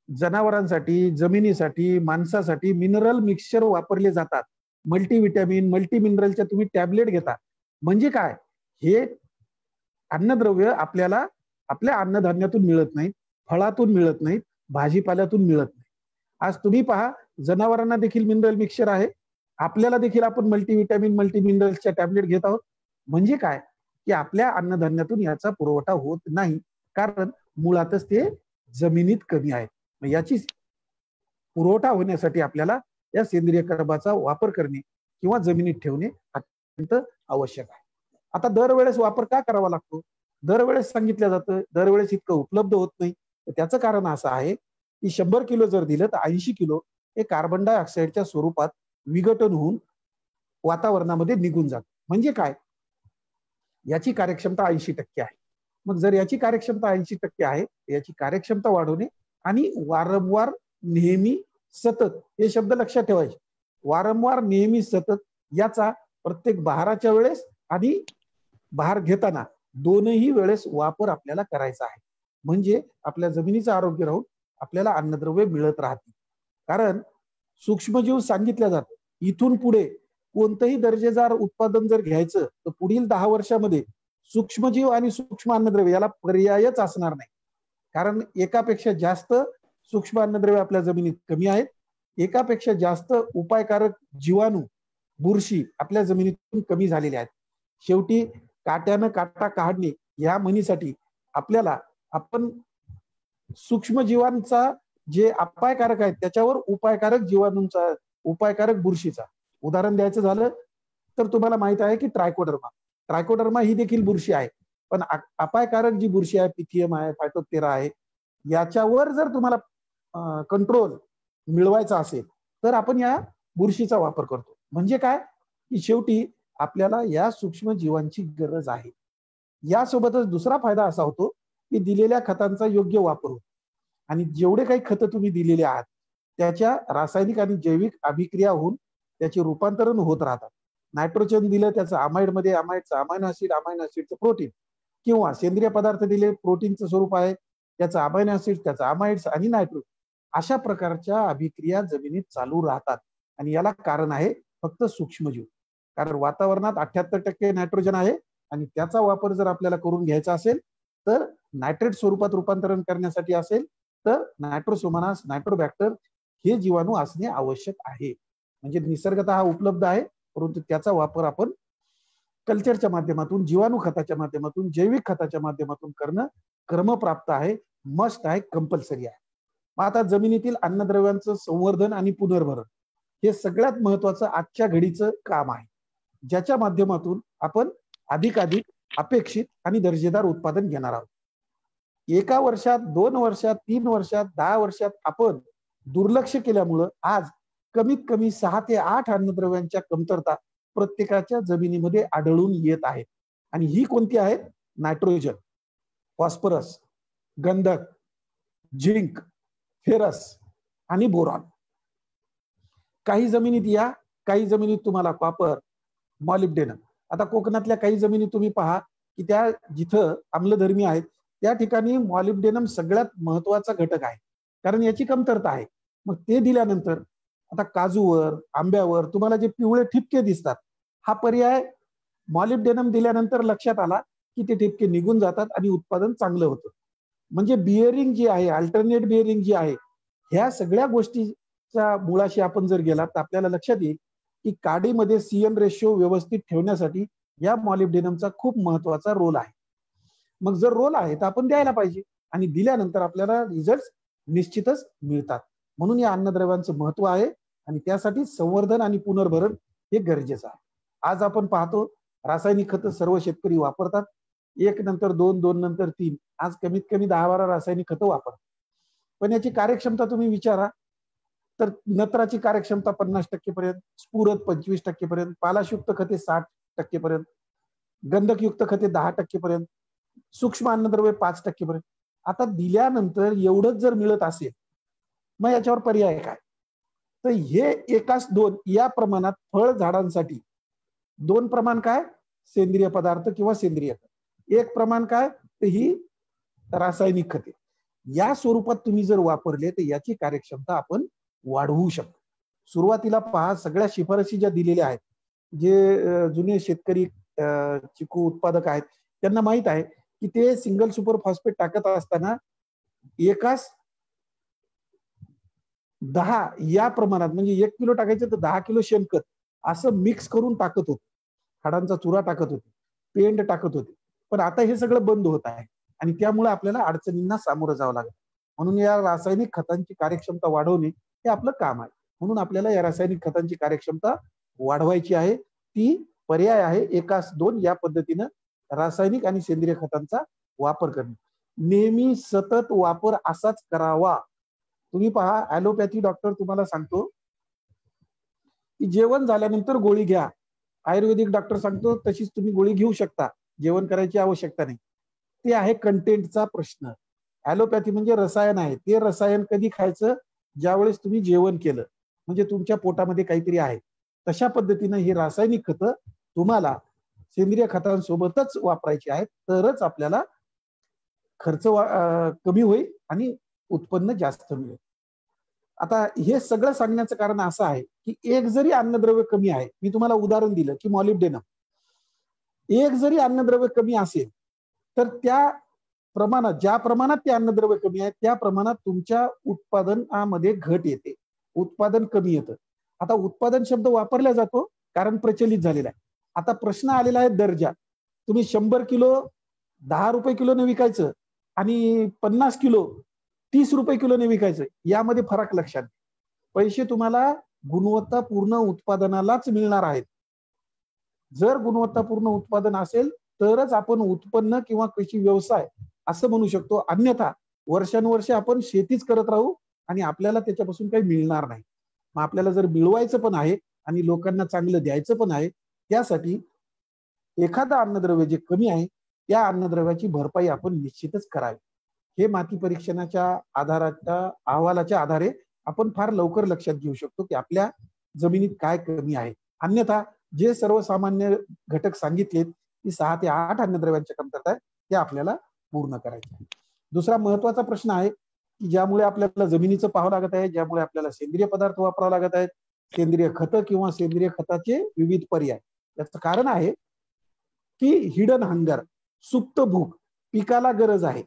जनावरांसाठी, जमिनीसाठी, माणसासाठी मिनरल मिक्सचर वापरले जातात. मल्टीव्हिटॅमिन, मल्टी मिनरलच्या तुम्ही टॅबलेट घेता. म्हणजे काय, हे अन्नद्रव्य आपल्याला आपल्या अन्नधान्यातून मिळत नाहीत, फळातून मिळत नाहीत, भाजीपाल्यातून मिळत नाही. आज तुम्ही पहा, जनावरांना देखील मिनरल मिक्सचर आहे, आपल्याला देखील आपण मल्टीव्हिटॅमिन, मल्टी मिनरल्सच्या टॅबलेट घेत आहोत. म्हणजे काय की आपल्या अन्नधान्यातून याचा पुरवठा होत नाही, कारण मुळातच ते जमिनीत कमी आहे. याची पुरवठा होण्यासाठी आपल्याला या सेंद्रिय कर्बाचा वापर करणे किंवा जमिनीत ठेवणे अत्यंत आवश्यक आहे. आता दरवेळेस वापर का करावा लागतो? दरवेळेस सांगितलं जातं, दरवेळेस इतकं उपलब्ध होत नाही. तर त्याचं कारण असं आहे की 100 किलो जर दिलं तर 80 किलो हे कार्बन डायऑक्साईडच्या स्वरूपात विघटन होऊन वातावरणामध्ये निघून जातं. म्हणजे काय, याची कार्यक्षमता 80% आहे. मग जर याची कार्यक्षमता 80% आहे, याची कार्यक्षमता वाढवणे आणि वारंवार, नेहमी, सतत, हे शब्द लक्षात ठेवायचे. वारंवार, नेहमी, सतत याचा प्रत्येक बहाराच्या वेळेस आणि बहार घेताना दोनही वेळेस वापर आपल्याला करायचा आहे. म्हणजे आपल्या जमिनीचं आरोग्य राहून आपल्याला अन्नद्रव्य मिळत राहतील. कारण सूक्ष्मजीव सांगितलं जातं, इथून पुढे कोणतंही दर्जेदार उत्पादन जर घ्यायचं तर पुढील 10 वर्षामध्ये सूक्ष्मजीव आणि सूक्ष्म अन्नद्रव्य याला पर्यायच असणार नाही. कारण एकापेक्षा जास्त सूक्ष्म अन्नद्रव्य आपल्या जमिनीत कमी आहेत, एकापेक्षा जास्त उपायकारक जीवाणू, बुरशी आपल्या जमिनीतून कमी झालेले आहेत. शेवटी काट्यानं काटा काढणे या म्हणीसाठी आपल्याला आपण सूक्ष्मजीवांचा जे अपायकारक आहेत त्याच्यावर उपायकारक जीवाणूंचा, उपायकारक बुरशीचा उदाहरण द्यायचं झालं तर तुम्हाला माहित आहे की ट्रायकोडर्मा ही देखील बुरशी आहे. पण अपायकारक जी बुरशी आहे, पिथियम आहे, फायटोप्टेरा आहे, याच्यावर जर तुम्हाला कंट्रोल मिळवायचा असेल तर आपण या बुरशीचा वापर करतो. म्हणजे काय की शेवटी आपल्याला या सूक्ष्म जीवांची गरज आहे. यासोबतच दुसरा फायदा असा होतो की दिलेल्या खतांचा योग्य वापर होतो आणि जेवढे काही खतं तुम्ही दिलेले आहात त्याच्या रासायनिक आणि जैविक अभिक्रिया होऊन त्याचे रूपांतरण होत राहतात. नायट्रोजन दिलं त्याचं अमाइडमध्ये अमाइडचं अमायनो ऍसिड, अमायनो ऍसिडचं प्रोटीन, किंवा सेंद्रिय पदार्थ दिले प्रोटीनचं स्वरूप आहे त्याचं अमायनो ऍसिड, त्याचं अमाइड्स आणि नायट्रोजन, अशा प्रकारच्या अभिक्रिया जमिनीत चालू राहतात. आणि याला कारण आहे फक्त सूक्ष्मजीव. कारण वातावरणात 78% नायट्रोजन आहे आणि त्याचा वापर जर आपल्याला करून घ्यायचा असेल तर नायट्रेट स्वरूपात रूपांतरण करण्यासाठी असेल तर नायट्रोसोमोनास, नायट्रोबॅक्टर हे जीवाणू असणे आवश्यक आहे. म्हणजे निसर्गतः हा उपलब्ध आहे, परंतु त्याचा वापर आपण कल्चरच्या माध्यमातून, जीवाणू खताच्या माध्यमातून, जैविक खताच्या माध्यमातून करणं क्रमप्राप्त आहे, मस्ट आहे, कंपल्सरी आहे. मग आता जमिनीतील अन्नद्रव्यांचं संवर्धन आणि पुनर्भरण हे सगळ्यात महत्वाचं आजच्या घडीचं काम आहे, ज्याच्या माध्यमातून आपण अधिकाधिक अपेक्षित आणि दर्जेदार उत्पादन घेणार आहोत. एका वर्षात, 2 वर्षात, 3 वर्षात, 10 वर्षात आपण दुर्लक्ष केल्यामुळं आज कमीत कमी 6 ते 8 अन्नद्रव्यांच्या कमतरता प्रत्येकाच्या जमिनीमध्ये आढळून येत आहेत. आणि ही कोणती आहेत? नायट्रोजन, फॉस्फरस, गंधक, झिंक, फेरस आणि बोरॉन. काही जमिनीत या, काही जमिनीत तुम्हाला कॉपर, मॉलिब्डेनम. आता कोकणातल्या काही जमिनी तुम्ही पहा की त्या जिथं आम्लधर्मी आहेत त्या ठिकाणी मॉलिब्डेनम सगळ्यात महत्वाचा घटक आहे, कारण याची कमतरता आहे. मग ते दिल्यानंतर आता काजूवर, आंब्यावर तुम्हाला जे पिवळे ठिपके दिसतात, हा पर्याय मॉलिब्डेनम दिल्यानंतर लक्षात आला की ते ठिपके निघून जातात आणि उत्पादन चांगलं होतं. म्हणजे बिअरिंग जी आहे, अल्टरनेट बिअरिंग जी आहे, ह्या सगळ्या गोष्टीच्या मुळाशी आपण जर गेला तर आपल्याला लक्षात येईल की काडीमध्ये CN रेशो व्यवस्थित ठेवण्यासाठी या मॉलिब्डेनमचा खूप महत्वाचा रोल आहे. मग जर रोल आहे तर आपण द्यायला पाहिजे आणि दिल्यानंतर आपल्याला रिझल्ट निश्चितच मिळतात. म्हणून या अन्नद्रव्यांचं महत्व आहे आणि त्यासाठी संवर्धन आणि पुनर्भरण हे गरजेचं आहे. आज आपण पाहतो रासायनिक खतं सर्व शेतकरी वापरतात. 1 नंतर 2, 2 नंतर 3, आज कमीत कमी 10-12 रासायनिक खतं वापर. पण याची कार्यक्षमता तुम्ही विचारा तर नत्राची कार्यक्षमता 50% पर्यंत, स्फुरद 25% पर्यंत, पालाशयुक्त खते 60% पर्यंत, गंधकयुक्त खते 10% पर्यंत, सूक्ष्म अन्नद्रव्य 5% पर्यंत. आता दिल्यानंतर एवढंच जर मिळत असेल मग याच्यावर पर्याय काय? तर हे 1:2 या प्रमाणात फळ झाडांसाठी 2 प्रमाण काय? सेंद्रिय पदार्थ किंवा सेंद्रिय खत. 1 प्रमाण काय? तर ही रासायनिक खते. या स्वरूपात तुम्ही जर वापरले तर याची कार्यक्षमता आपण वाढवू शकतो. सुरुवातीला पहा, सगळ्या शिफारशी ज्या दिलेल्या आहेत, जे जुने शेतकरी चिकू उत्पादक आहेत त्यांना माहित आहे की ते सिंगल सुपर फॉस्फेट टाकत असताना 1:10 या प्रमाणात, म्हणजे 1 किलो टाकायचं तर 10 किलो शेणखत असं मिक्स करून टाकत होते. हाडांचा चुरा टाकत होते, पेंड टाकत होते. पण आता हे सगळं बंद होत आहे आणि त्यामुळे आपल्याला अडचणींना सामोरं जावं लागेल. म्हणून या रासायनिक खतांची कार्यक्षमता वाढवणे हे आपलं काम आहे. म्हणून आपल्याला या रासायनिक खतांची कार्यक्षमता वाढवायची आहे. ती पर्याय आहे 1:2 या पद्धतीनं रासायनिक आणि सेंद्रिय खतांचा वापर करणे. नेहमी सतत वापर असाच करावा. तुम्ही पहा, ॲलोपॅथी डॉक्टर तुम्हाला सांगतो की जेवण झाल्यानंतर गोळी घ्या. आयुर्वेदिक डॉक्टर सांगतो तशीच तुम्ही गोळी घेऊ शकता, जेवण करायची आवश्यकता नाही. ते आहे कंटेंटचा प्रश्न. ॲलोपॅथी म्हणजे रसायन आहे. ते रसायन कधी खायचं? ज्यावेळेस तुम्ही जेवण केलं, म्हणजे तुमच्या पोटामध्ये काहीतरी आहे. तशा पद्धतीनं ही रासायनिक खतं तुम्हाला सेंद्रिय खतांसोबतच वापरायची आहेत, तरच आपल्याला खर्च कमी होईल आणि उत्पन्न जास्त मिळेल. आता हे सगळं सांगण्याचं कारण असं आहे की एक जरी अन्नद्रव्य कमी आहे, मी तुम्हाला उदाहरण दिलं की मॉलिब्डेनम, एक जरी अन्नद्रव्य कमी असेल तर त्या प्रमाणात, ज्या प्रमाणात ते अन्नद्रव्य कमी आहे त्या प्रमाणात तुमच्या उत्पादनामध्ये घट येते, उत्पादन कमी येतं. आता उत्पादन शब्द वापरला जातो कारण प्रचलित झालेला आहे. आता प्रश्न आलेला आहे दर्जा. तुम्ही 100 किलो 10 रुपये किलोने विकायचं आणि 50 किलो 30 रुपये किलोने विकायचं, यामध्ये फरक लक्षात. पैसे तुम्हाला गुणवत्तापूर्ण उत्पादनालाच मिळणार आहेत. जर गुणवत्तापूर्ण उत्पादन असेल तरच आपण उत्पन्न किंवा कृषी व्यवसाय असं म्हणू शकतो. अन्यथा वर्षानुवर्षे आपण शेतीच करत राहू आणि आपल्याला त्याच्यापासून काही मिळणार नाही. मग आपल्याला जर मिळवायचं पण आहे आणि लोकांना चांगलं द्यायचं पण आहे, त्यासाठी एखादं अन्नद्रव्य जे कमी आहे त्या अन्नद्रव्याची भरपाई आपण निश्चितच करावी. हे माती परीक्षणाच्या अहवालाच्या आधारे आपण फार लवकर लक्षात घेऊ शकतो की आपल्या जमिनीत काय कमी आहे. अन्यथा जे सर्वसामान्य घटक सांगितलेत की 6 ते 8 अन्नद्रव्यांच्या कमतरता आहे, ते आपल्याला पूर्ण करायचे आहे. दुसरा महत्वाचा प्रश्न आहे की ज्यामुळे आपल्याला जमिनीचं पाहावं लागत आहे, ज्यामुळे आपल्याला सेंद्रिय पदार्थ वापरावे लागत आहेत, सेंद्रिय खतं किंवा सेंद्रिय खताचे विविध पर्याय. याचं कारण आहे की हिडन हंगर, सुप्त भूक, पिकाला गरज आहे.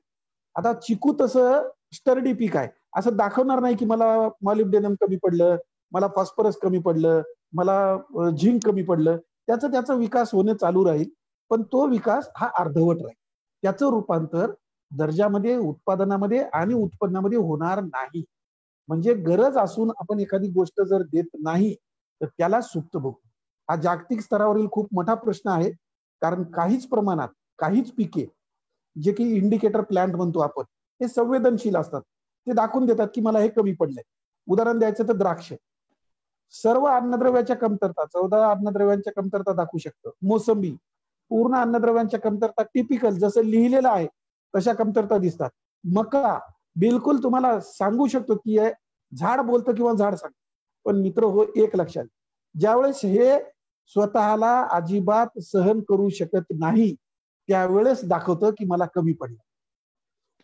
आता चिकू तसं स्टर्डी पीक आहे, असं दाखवणार नाही की मला मॉलिब्डेनम कमी पडलं, मला फॉस्फरस कमी पडलं, मला झिंक कमी पडलं. त्याचा विकास होणं चालू राहील, पण तो विकास हा अर्धवट राहील. त्याचं रूपांतर दर्जामध्ये, उत्पादनामध्ये आणि उत्पन्नामध्ये होणार नाही. म्हणजे गरज असून आपण एखादी गोष्ट जर देत नाही तर त्याला सुप्त भूक. हा जागतिक स्तरावरील खूप मोठा प्रश्न आहे. कारण काहीच प्रमाणात काहीच पिके जे की इंडिकेटर प्लांट म्हणतो आपण, हे संवेदनशील असतात. ते दाखवून देतात की मला हे कमी पडलंय. उदाहरण द्यायचं तर द्राक्ष, सर्व अन्नद्रव्याच्या कमतरता, 14 अन्नद्रव्यांच्या कमतरता दाखवू शकतं. मोसंबी, पूर्ण अन्नद्रव्यांच्या कमतरता टिपिकल जसं लिहिलेलं आहे तशा कमतरता दिसतात. मका बिलकुल तुम्हाला सांगू शकतो की झाड बोलतं किंवा झाड सांगतं. पण मित्र हो, एक लक्षात, ज्यावेळेस हे स्वतःला अजिबात सहन करू शकत नाही त्यावेळेस दाखवतं की मला कमी पडलं.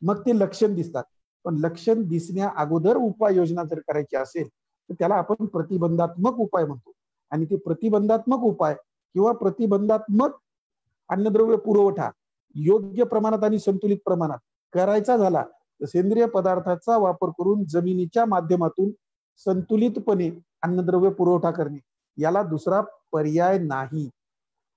मग ते लक्षण दिसतात. पण लक्षण दिसण्या अगोदर उपाययोजना जर करायची असेल तर त्याला आपण प्रतिबंधात्मक उपाय म्हणतो. आणि ते प्रतिबंधात्मक उपाय किंवा प्रतिबंधात्मक अन्नद्रव्य पुरवठा योग्य प्रमाणात आणि संतुलित प्रमाणात करायचा झाला तर सेंद्रिय पदार्थाचा वापर करून जमिनीच्या माध्यमातून संतुलितपणे अन्नद्रव्य पुरवठा करणे, याला दुसरा पर्याय नाही.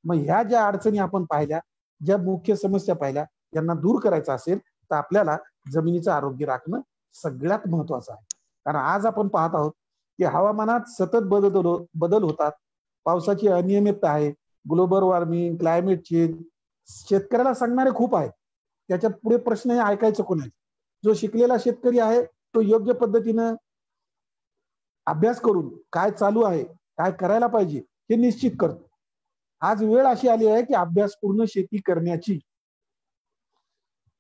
मग ह्या ज्या अडचणी आपण पाहिल्या, ज्या मुख्य समस्या पाहिल्या, यांना दूर करायचं असेल तर आपल्याला जमिनीचं आरोग्य राखणं सगळ्यात महत्वाचं आहे. कारण आज आपण पाहत आहोत की हवामानात सतत बदल होतात, पावसाची अनियमितता आहे, ग्लोबल वॉर्मिंग, क्लायमेट चेंज, शेतकऱ्याला सांगणारे खूप आहेत, त्याच्यात पुढे प्रश्न हे ऐकायचं कोणाचं. जो शिकलेला शेतकरी आहे तो योग्य पद्धतीनं अभ्यास करून काय चालू आहे, काय करायला पाहिजे हे निश्चित करतो. आज वेळ अशी आली आहे की अभ्यासपूर्ण शेती करण्याची.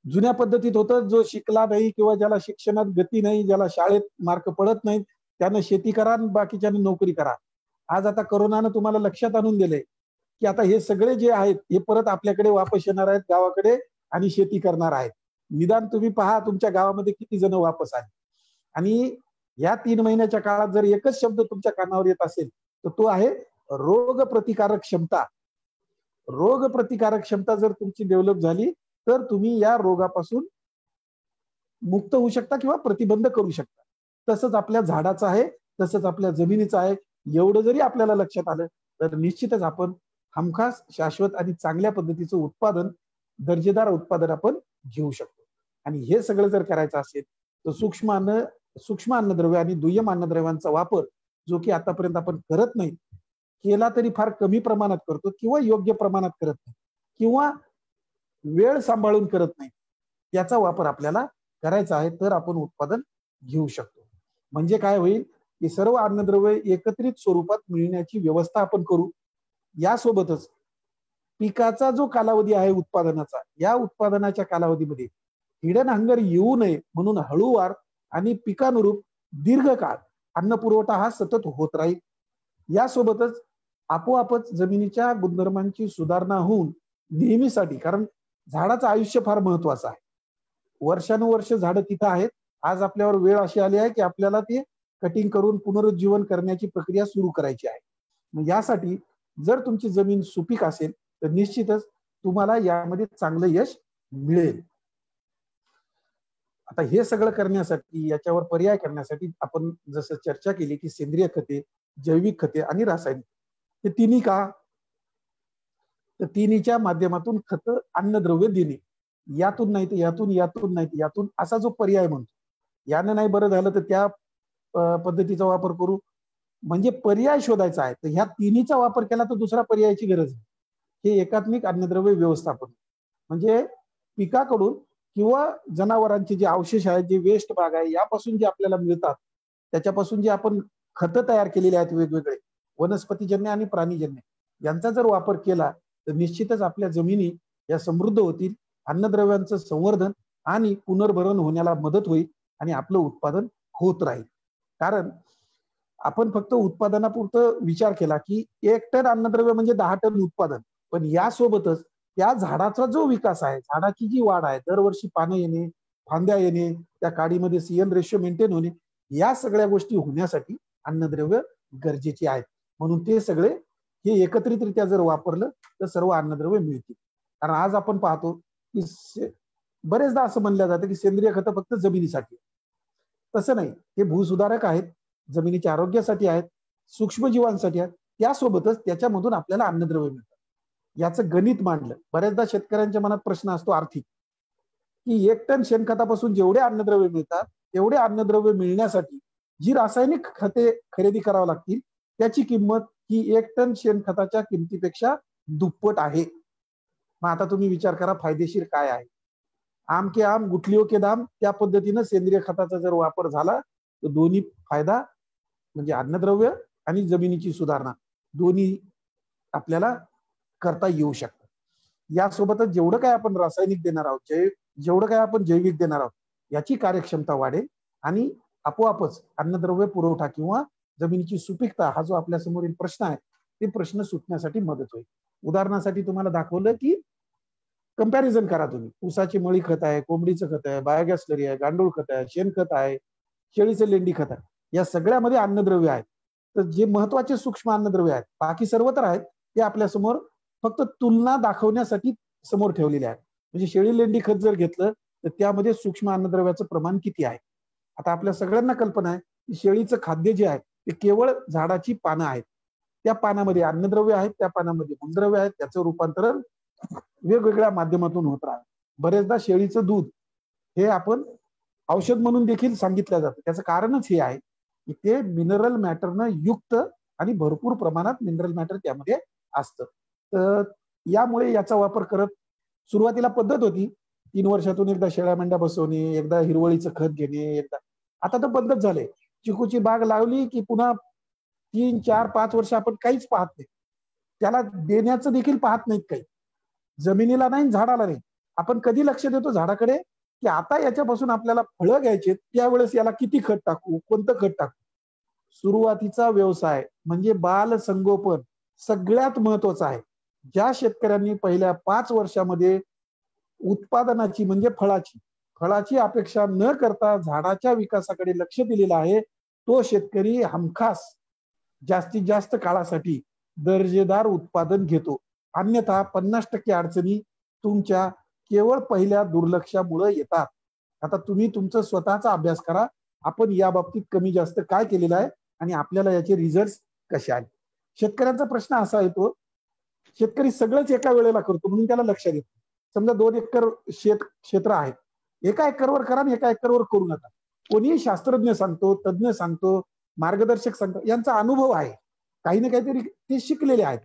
जुन्या पद्धतीत होतं, जो शिकला नाही किंवा ज्याला शिक्षणात गती नाही, ज्याला शाळेत मार्क पडत नाहीत, त्यानं शेती करा आणि बाकीच्याने नोकरी करा. आज आता करोनानं तुम्हाला लक्षात आणून दिलंय की आता हे सगळे जे आहेत हे परत आपल्याकडे वापस येणार आहेत गावाकडे आणि शेती करणार आहेत. निदान तुम्ही पहा तुमच्या गावामध्ये किती जण वापस आले. आणि या 3 महिन्याच्या काळात जर एकच शब्द तुमच्या कानावर येत असेल तर तो आहे रोग प्रतिकारक क्षमता. रोग प्रतिकारक क्षमता जर तुमची डेव्हलप झाली तर तुम्ही या रोगापासून मुक्त होऊ शकता किंवा प्रतिबंध करू शकता. तसंच आपल्या झाडाचं आहे, तसंच आपल्या जमिनीचं आहे. एवढं जरी आपल्याला लक्षात आलं तर निश्चितच आपण हमखास शाश्वत आणि चांगल्या पद्धतीचं उत्पादन, दर्जेदार उत्पादन आपण घेऊ शकतो. आणि हे सगळं जर करायचं असेल तर सूक्ष्म अन्नद्रव्य आणि दुय्यम अन्नद्रव्यांचा वापर जो की आतापर्यंत आपण करत नाही, केला तरी फार कमी प्रमाणात करतो किंवा योग्य प्रमाणात करत नाही किंवा वेळ सांभाळून करत नाही, त्याचा वापर आपल्याला करायचा आहे तर आपण उत्पादन घेऊ शकतो. म्हणजे काय होईल की सर्व अन्नद्रव्य एकत्रित स्वरूपात मिळण्याची व्यवस्था आपण करू. यासोबतच पिकाचा जो कालावधी आहे उत्पादनाचा, या उत्पादनाच्या कालावधीमध्ये हिडन हंगर येऊ नये म्हणून हळूवार आणि पिकानुरूप दीर्घकाळ अन्न पुरवठा हा सतत होत राहील. यासोबतच आपोआपच जमिनीच्या गुणधर्मांची सुधारणा होऊन नेहमीसाठी, कारण झाडाचं आयुष्य फार महत्वाचं आहे. वर्षानुवर्ष झाडं तिथं आहेत. आज आपल्यावर वेळ अशी आली आहे की आपल्याला ते कटिंग करून पुनरुज्जीवन करण्याची प्रक्रिया सुरू करायची आहे. मग यासाठी जर तुमची जमीन सुपीक असेल तर निश्चितच तुम्हाला यामध्ये चांगलं यश मिळेल. आता हे सगळं करण्यासाठी, याच्यावर पर्याय करण्यासाठी आपण जसं चर्चा केली की सेंद्रिय खते, जैविक खते आणि रासायनिक, हे तिन्ही का? तर तिन्हीच्या माध्यमातून खत अन्नद्रव्य देणे, यातून नाही तर यातून, यातून नाही तर यातून, असा जो पर्याय म्हणतो. यानं नाही बरं झालं तर त्या पद्धतीचा वापर करू, म्हणजे पर्याय शोधायचा आहे. तर ह्या तिन्हीचा वापर केला तर दुसरा पर्यायाची गरज नाही. हे एकात्मिक अन्नद्रव्य व्यवस्थापन म्हणजे पिकाकडून किंवा जनावरांचे जे अवशेष आहेत, जे वेस्ट भाग आहे, यापासून जे आपल्याला मिळतात, त्याच्यापासून जे आपण खतं तयार केलेले आहेत वेगवेगळे वनस्पतीजन्य आणि प्राणीजन्य, यांचा जर वापर केला तर निश्चितच आपल्या जमिनी या समृद्ध होतील, अन्नद्रव्यांचं संवर्धन आणि पुनर्भरण होण्याला मदत होईल आणि आपलं उत्पादन होत राहील. कारण आपण फक्त उत्पादनापुरतं विचार केला की 1 टन अन्नद्रव्य म्हणजे 10 टन उत्पादन, पण यासोबतच त्या झाडाचा जो विकास आहे, झाडाची जी वाढ आहे, दरवर्षी पानं येणे, फांद्या येणे, त्या काडीमध्ये CN रेशो मेंटेन होणे, या सगळ्या गोष्टी होण्यासाठी अन्नद्रव्य गरजेची आहेत. म्हणून ते सगळे हे एकत्रितरित्या जर वापरलं तर सर्व अन्नद्रव्य मिळतील. कारण आज आपण पाहतो की बरेचदा असं म्हणलं जातं की सेंद्रिय खतं फक्त जमिनीसाठी. तसं नाही, हे भूसुधारक आहेत, जमिनीच्या आरोग्यासाठी आहेत, सूक्ष्मजीवांसाठी आहेत, त्यासोबतच त्याच्यामधून आपल्याला अन्नद्रव्य मिळतात. याचं गणित मांडलं. बऱ्याचदा शेतकऱ्यांच्या मनात प्रश्न असतो आर्थिक, की 1 टन शेणखतापासून जेवढे अन्नद्रव्य मिळतात तेवढे अन्नद्रव्य मिळण्यासाठी जी रासायनिक खते खरेदी करावी लागतील त्याची किंमत ही 1 टन शेणखताच्या किमतीपेक्षा दुप्पट आहे. मग आता तुम्ही विचार करा फायदेशीर काय आहे. आम के आम गुठलियों के दाम, त्या पद्धतीनं सेंद्रिय खताचा जर वापर झाला तर दोन्ही फायदा म्हणजे अन्नद्रव्य आणि जमिनीची सुधारणा दोन्ही आपल्याला करता येऊ शकतं. यासोबतच जेवढं काय आपण रासायनिक देणार आहोत, जेवढं काय आपण जैविक देणार आहोत, याची कार्यक्षमता वाढेल आणि आपोआपच अन्नद्रव्य पुरवठा किंवा जमिनीची सुपीकता हा जो आपल्या समोरील प्रश्न आहे ते प्रश्न सुटण्यासाठी मदत होईल. उदाहरणासाठी तुम्हाला दाखवलं की कंपॅरिझन करा तुम्ही. ऊसाची मळी खत आहे, कोंबडीचं खत आहे, बायोगॅस स्लरी आहे, गांडूळ खत आहे, शेणखत आहे, शेळीचं लेंडी खत आहे, या सगळ्यामध्ये अन्नद्रव्य आहेत. तर जे महत्वाचे सूक्ष्म अन्नद्रव्य आहेत, बाकी सर्व तर आहेत, ते आपल्या समोर फक्त तुलना दाखवण्यासाठी समोर ठेवलेले आहेत. म्हणजे शेळी लेंडी खत जर घेतलं तर त्यामध्ये सूक्ष्म अन्नद्रव्याचं प्रमाण किती आहे. आता आपल्या सगळ्यांना कल्पना आहे की शेळीचं खाद्य जे आहे ते केवळ झाडाची पानं आहेत, त्या पानामध्ये अन्नद्रव्य आहेत, त्या पानामध्ये मूलद्रव्य आहेत, त्याचं रूपांतरण वेगवेगळ्या माध्यमातून होत राहतं. बरेचदा शेळीचं दूध हे आपण औषध म्हणून देखील सांगितलं जातं. त्याचं कारणच हे आहे की ते मिनरल मॅटरनं युक्त आणि भरपूर प्रमाणात मिनरल मॅटर त्यामध्ये असतं. तर यामुळे याचा वापर करत सुरुवातीला पद्धत होती 3 वर्षातून एकदा शेळ्या मेंढ्या बसवणे, एकदा हिरवळीचं खत घेणे, एकदा. आता तर बंदच झाले. चिकूची बाग लावली की पुन्हा 3, 4, 5 वर्ष आपण काहीच पाहत नाही. त्याला देण्याचं देखील पाहत नाहीत काही. जमिनीला नाही, झाडाला नाही. आपण कधी लक्ष देतो झाडाकडे, की आता याच्यापासून आपल्याला फळं घ्यायचे, त्यावेळेस याला किती खत टाकू, कोणतं खत टाकू. सुरुवातीचा व्यवसाय म्हणजे बाल संगोपन सगळ्यात महत्वाचा आहे. ज्या शेतकऱ्यांनी पहिल्या 5 वर्षामध्ये उत्पादनाची म्हणजे फळाची अपेक्षा न करता झाडाच्या विकासाकडे लक्ष दिलेलं आहे, तो शेतकरी हमखास जास्तीत जास्त काळासाठी दर्जेदार उत्पादन घेतो. अन्यथा 50% अडचणी तुमच्या केवळ पहिल्या दुर्लक्षामुळे येतात. आता तुम्ही तुमचं स्वतःचा अभ्यास करा. आपण या बाबतीत कमी जास्त काय केलेलं आहे आणि आपल्याला याचे रिझल्ट कसे आले. शेतकऱ्यांचा प्रश्न असा येतो, शेतकरी सगळंच एका वेळेला करतो म्हणून त्याला लक्ष देतो. समजा 2 एकर क्षेत्र आहे, एका एकरवर करा आणि एका एकरवर करू नका. कोणीही शास्त्रज्ञ सांगतो, तज्ज्ञ सांगतो, मार्गदर्शक सांगतो, यांचा अनुभव आहे, काही ना काहीतरी ते शिकलेले आहेत.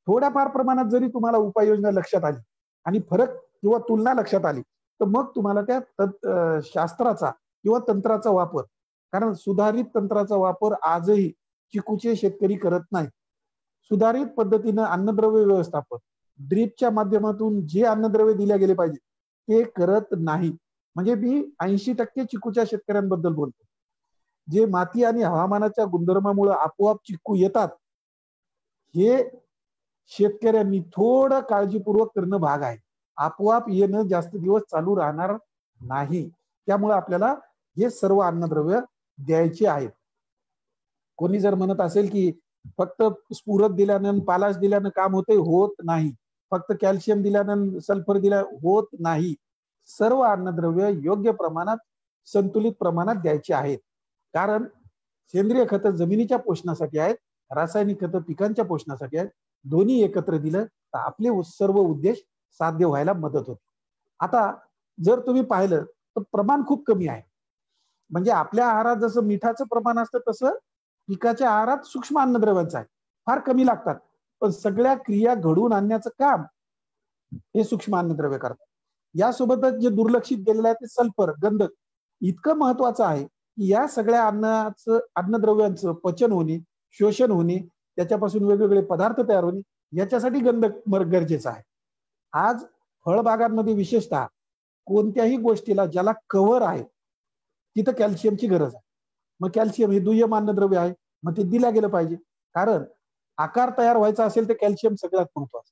थोड्याफार प्रमाणात जरी तुम्हाला उपाययोजना लक्षात आली आणि फरक किंवा तुलना लक्षात आली, तर मग तुम्हाला त्या शास्त्राचा किंवा तंत्राचा वापर, कारण सुधारित तंत्राचा वापर आजही चिकूचे शेतकरी करत नाही. सुधारित पद्धतीनं अन्नद्रव्य व्यवस्थापन, ड्रीपच्या माध्यमातून जे अन्नद्रव्य दिले गेले पाहिजे ते करत नाही. म्हणजे मी 80% चिकूच्या शेतकऱ्यांबद्दल बोलतो, जे माती आणि हवामानाच्या गुणधर्मामुळे आपोआप चिकू येतात, हे शेतकऱ्यांनी थोडं काळजीपूर्वक करणं भाग आहे. आपोआप येणं जास्त दिवस चालू राहणार नाही. त्यामुळे आपल्याला हे सर्व अन्नद्रव्य द्यायचे आहेत. कोणी जर म्हणत असेल की फक्त स्फुरद दिल्यानं पालाश दिल्यानं काम होते, होत नाही. फक्त कॅल्शियम दिल्यानं सल्फर दिल्या होत नाही. सर्व अन्नद्रव्य योग्य प्रमाणात संतुलित प्रमाणात द्यायचे आहेत. कारण सेंद्रिय खतं जमिनीच्या पोषणासाठी आहेत, रासायनिक खतं पिकांच्या पोषणासाठी आहेत. दोन्ही एकत्र दिलं तर आपले सर्व उद्देश साध्य व्हायला मदत होते. आता जर तुम्ही पाहिलं तर प्रमाण खूप कमी आहे. म्हणजे आपल्या आहारात जसं मिठाचं प्रमाण असतं तसं पिकाच्या आहारात सूक्ष्म अन्नद्रव्यांचं आहे, फार कमी लागतात. पण सगळ्या क्रिया घडवून आणण्याचं काम हे सूक्ष्म अन्नद्रव्य करतात. यासोबतच जे दुर्लक्षित गेलेलं आहे ते सल्फर, गंधक इतकं महत्वाचं आहे की या सगळ्या अन्नद्रव्यांचं पचन होणे, शोषण होणे, त्याच्यापासून वेगवेगळे पदार्थ तयार होणे, याच्यासाठी गंधक गरजेचं आहे. आज फळबागांमध्ये विशेषतः कोणत्याही गोष्टीला ज्याला कव्हर आहे तिथं कॅल्शियमची गरज आहे. मग कॅल्शियम हे दुय्यम अन्नद्रव्य आहे, मग ते दिलं गेलं पाहिजे. कारण आकार तयार व्हायचा असेल तर कॅल्शियम सगळ्यात महत्वाचं,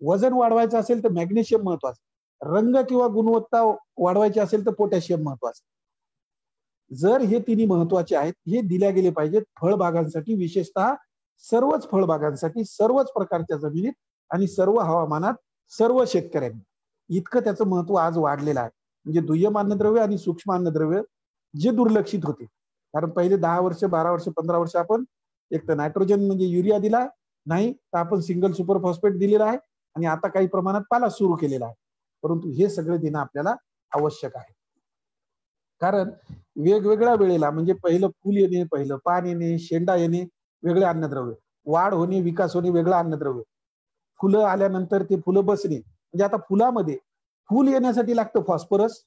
वजन वाढवायचं असेल तर मॅग्नेशियम महत्वाचं, रंग किंवा गुणवत्ता वाढवायची असेल तर पोटॅशियम महत्वाचं. जर हे तिन्ही महत्वाचे आहेत, हे दिल्या गेले पाहिजेत फळबागांसाठी, विशेषतः सर्वच फळबागांसाठी, सर्वच प्रकारच्या जमिनीत आणि सर्व हवामानात, सर्व शेतकऱ्यांनी. इतकं त्याचं महत्व आज वाढलेलं आहे. म्हणजे दुय्यम अन्नद्रव्य आणि सूक्ष्म अन्नद्रव्य जे दुर्लक्षित होते, कारण पहिले 10 वर्ष 12 वर्ष 15 वर्ष आपण एक तर नायट्रोजन म्हणजे युरिया दिला नाही, तर आपण सिंगल सुपर फॉस्फेट दिलेला आहे आणि आता काही प्रमाणात पाला सुरू केलेला आहे. परंतु हे सगळे देणं आपल्याला आवश्यक आहे. कारण वेगवेगळ्या वेळेला म्हणजे पहिलं फुल येणे, पहिलं पान येणे, शेंडा येणे वेगळे अन्नद्रव्य, वाढ होणे, विकास होणे वेगळं अन्नद्रव्य, फुलं आल्यानंतर ते फुलं बसणे. म्हणजे आता फुलामध्ये फुल येण्यासाठी लागतं फॉस्फरस,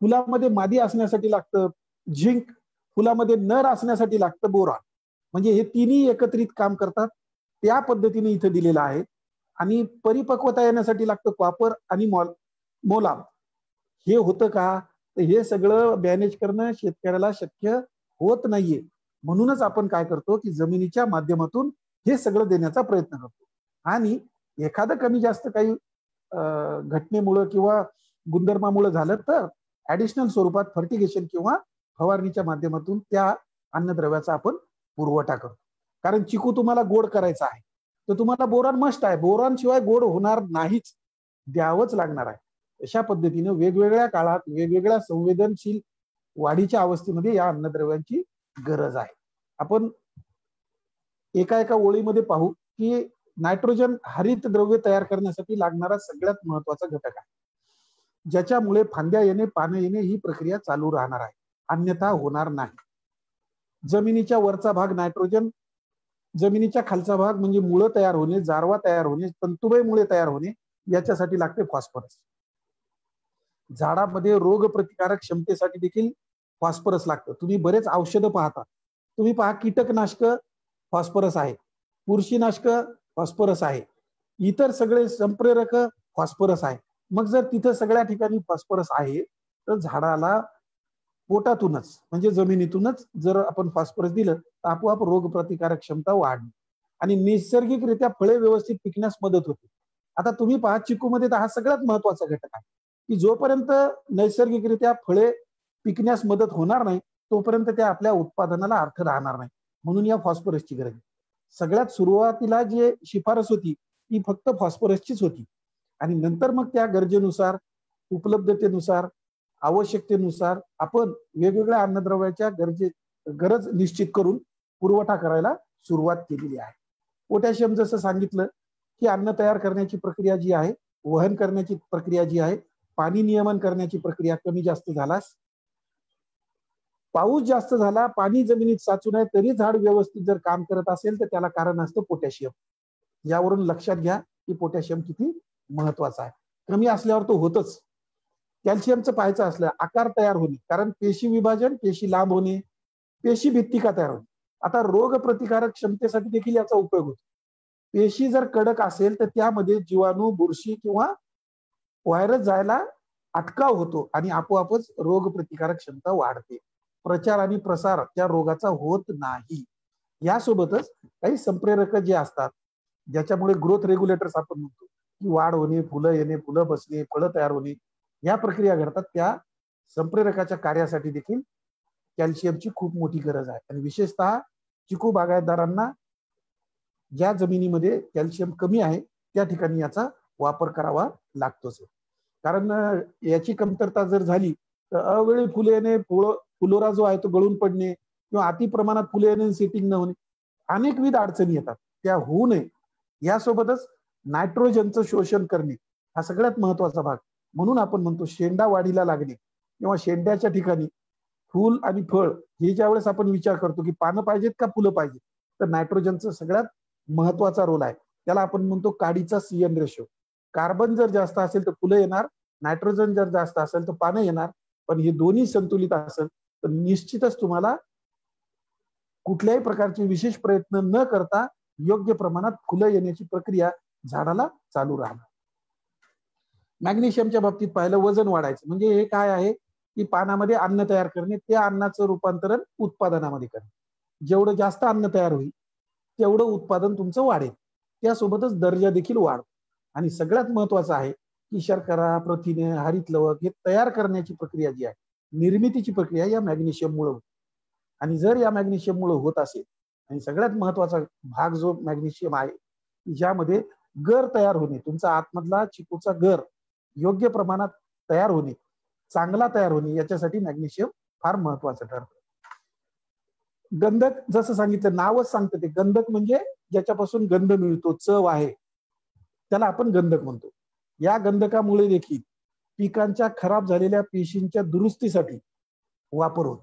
फुलामध्ये मादी असण्यासाठी लागतं झिंक, फुलामध्ये नर असण्यासाठी लागतं बोरॉन. म्हणजे हे तिन्ही एकत्रित काम करतात. त्या पद्धतीने इथं दिलेलं आहे. आणि परिपक्वता येण्यासाठी लागतं कॉपर आणि मोलाब. हे होतं का? तर हे सगळं मॅनेज करणं शेतकऱ्याला शक्य होत नाहीये. म्हणूनच आपण काय करतो की जमिनीच्या माध्यमातून हे सगळं देण्याचा प्रयत्न करतो. आणि एखादं कमी जास्त काही घटनेमुळं किंवा गुणधर्मामुळे झालं तर ऍडिशनल स्वरूपात फर्टिगेशन किंवा फवारणीच्या माध्यमातून त्या अन्नद्रव्याचा आपण पुरवठा करतो. कारण चिकू तुम्हाला गोड करायचा आहे तर तुम्हाला बोरॉन मस्ट आहे, बोरॉन शिवाय गोड होणार नाहीच, द्यावंच लागणार आहे. अशा पद्धतीने वेगवेगळ्या काळात वेगवेगळ्या संवेदनशील वाढीच्या अवस्थेमध्ये या अन्नद्रव्यांची गरज आहे. आपण एका एका ओळीमध्ये पाहू की नायट्रोजन हरित द्रव्य तयार करण्यासाठी लागणारा सगळ्यात महत्वाचा घटक आहे, ज्याच्यामुळे फांद्या येणे, पानं येणे ही प्रक्रिया चालू राहणार आहे, अन्यथा होणार नाही. जमिनीच्या वरचा भाग नायट्रोजन, जमिनीच्या खालचा भाग म्हणजे मुळं तयार होणे, जारवा तयार होणे, तंतुमय मुळे तयार होणे, याच्यासाठी लागते फॉस्फरस. झाडामध्ये रोग प्रतिकारक क्षमतेसाठी देखील फॉस्फरस लागतं. तुम्ही बरेच औषधं पाहता, तुम्ही पहा कीटकनाशक फॉस्फरस आहे, बुरशीनाशक फॉस्फरस आहे, इतर सगळे संप्रेरक फॉस्फरस आहे. मग जर तिथं सगळ्या ठिकाणी फॉस्फरस आहे तर झाडाला पोटातूनच म्हणजे जमिनीतूनच जर आपण फॉस्फरस दिलं तर आपोआप रोग प्रतिकारक क्षमता वाढते आणि नैसर्गिकरित्या फळे व्यवस्थित पिकण्यास मदत होते. आता तुम्ही पहा चिकूमध्ये तर हा सगळ्यात महत्वाचा घटक आहे की जोपर्यंत नैसर्गिकरित्या फळे पिकण्यास मदत होणार नाही तोपर्यंत त्या आपल्या उत्पादनाला अर्थ राहणार नाही. म्हणून या फॉस्फरसची गरज आहे. सगळ्यात सुरुवातीला जे शिफारस होती ती फक्त फॉस्फरसचीच होती आणि नंतर मग त्या गरजेनुसार, उपलब्धतेनुसार, आवश्यकतेनुसार आपण वेगवेगळ्या अन्नद्रव्याच्या गरज निश्चित करून पुरवठा करायला सुरुवात केलेली आहे. पोटॅशियम जसं सांगितलं की अन्न तयार करण्याची प्रक्रिया जी आहे, वहन करण्याची प्रक्रिया जी आहे, पाणी नियमन करण्याची प्रक्रिया कमी जास्त झाल्यास, पाऊस जास्त झाला, पाणी जमिनीत साचू नये तरी झाड व्यवस्थित जर काम करत असेल तर त्याला कारण असतं पोटॅशियम. यावरून लक्षात घ्या की पोटॅशियम किती महत्वाचा आहे. कमी असल्यावर तो होतच. कॅल्शियमचं पाहायचं असलं आकार तयार होणे, कारण पेशी विभाजन, पेशी लांब होणे, पेशी भित्तिका तयार होणे. आता रोग प्रतिकारक क्षमतेसाठी देखील याचा उपयोग होतो. पेशी जर कडक असेल तर त्यामध्ये जीवाणू, बुरशी किंवा व्हायरस जायला अटकाव होतो आणि आपोआपच रोग प्रतिकारक क्षमता वाढते. प्रचार आणि प्रसार त्या रोगाचा होत नाही. यासोबतच काही संप्रेरक जे असतात ज्याच्यामुळे ग्रोथ रेग्युलेटर्स आपण म्हणतो की वाढ होणे, फुलं येणे, फुलं बसणे, फळं तयार होणे, या प्रक्रिया घडतात. त्या संप्रेरकाच्या कार्यासाठी देखील कॅल्शियमची खूप मोठी गरज आहे आणि विशेषतः चिकू बागायतदारांना ज्या जमिनीमध्ये कॅल्शियम कमी आहे त्या ठिकाणी याचा वापर करावा लागतोच. कारण याची कमतरता जर झाली तर अवेळी फुले येणे, फुलोरा जो आहे तो गळून पडणे किंवा अति प्रमाणात फुले येणे, सेटिंग न होणे, अनेकविध अडचणी येतात. त्या होऊ नये यासोबतच नायट्रोजनचं शोषण करणे हा सगळ्यात महत्वाचा भाग. म्हणून आपण म्हणतो शेंडा वाढीला लागणे किंवा शेंड्याच्या ठिकाणी फूल आणि फळ हे ज्या वेळेस आपण विचार करतो की पानं पाहिजेत का फुलं पाहिजेत, तर नायट्रोजनचा सगळ्यात महत्वाचा रोल आहे. त्याला आपण म्हणतो काडीचा CN रेशो. कार्बन जर जास्त असेल तर फुलं येणार, नायट्रोजन जर जास्त असेल तर पानं येणार. पण हे दोन्ही संतुलित असेल तर निश्चितच तुम्हाला कुठल्याही प्रकारचे विशेष प्रयत्न न करता योग्य प्रमाणात फुलं येण्याची प्रक्रिया झाडाला चालू राहणार. मॅग्नेशियमच्या बाबतीत पाहिलं वजन वाढायचं म्हणजे हे काय आहे की पानामध्ये अन्न तयार करणे, त्या अन्नाचं रूपांतरण उत्पादनामध्ये करणे. जेवढं जास्त अन्न तयार होईल तेवढं उत्पादन तुमचं वाढेल, त्यासोबतच दर्जा देखील वाढतो. आणि सगळ्यात महत्वाचं आहे की शर्करा, प्रथिने, हरितलवक हे तयार करण्याची प्रक्रिया जी आहे, निर्मितीची प्रक्रिया या मॅग्नेशियममुळे होते. आणि जर या मॅग्नेशियममुळे होत असेल, आणि सगळ्यात महत्वाचा भाग जो मॅग्नेशियम आहे ज्यामध्ये गर तयार होणे, तुमचा आतमधला चिकूचा गर योग्य प्रमाणात तयार होणे, चांगला तयार होणे, याच्यासाठी मॅग्नेशियम फार महत्वाचं ठरतं. गंधक जसं सांगितलं, नावच सांगतं ते गंधक म्हणजे ज्याच्यापासून गंध मिळतो, चव आहे, त्याला आपण गंधक म्हणतो. या गंधकामुळे देखील पिकांच्या खराब झालेल्या पेशींच्या दुरुस्तीसाठी वापर होतो.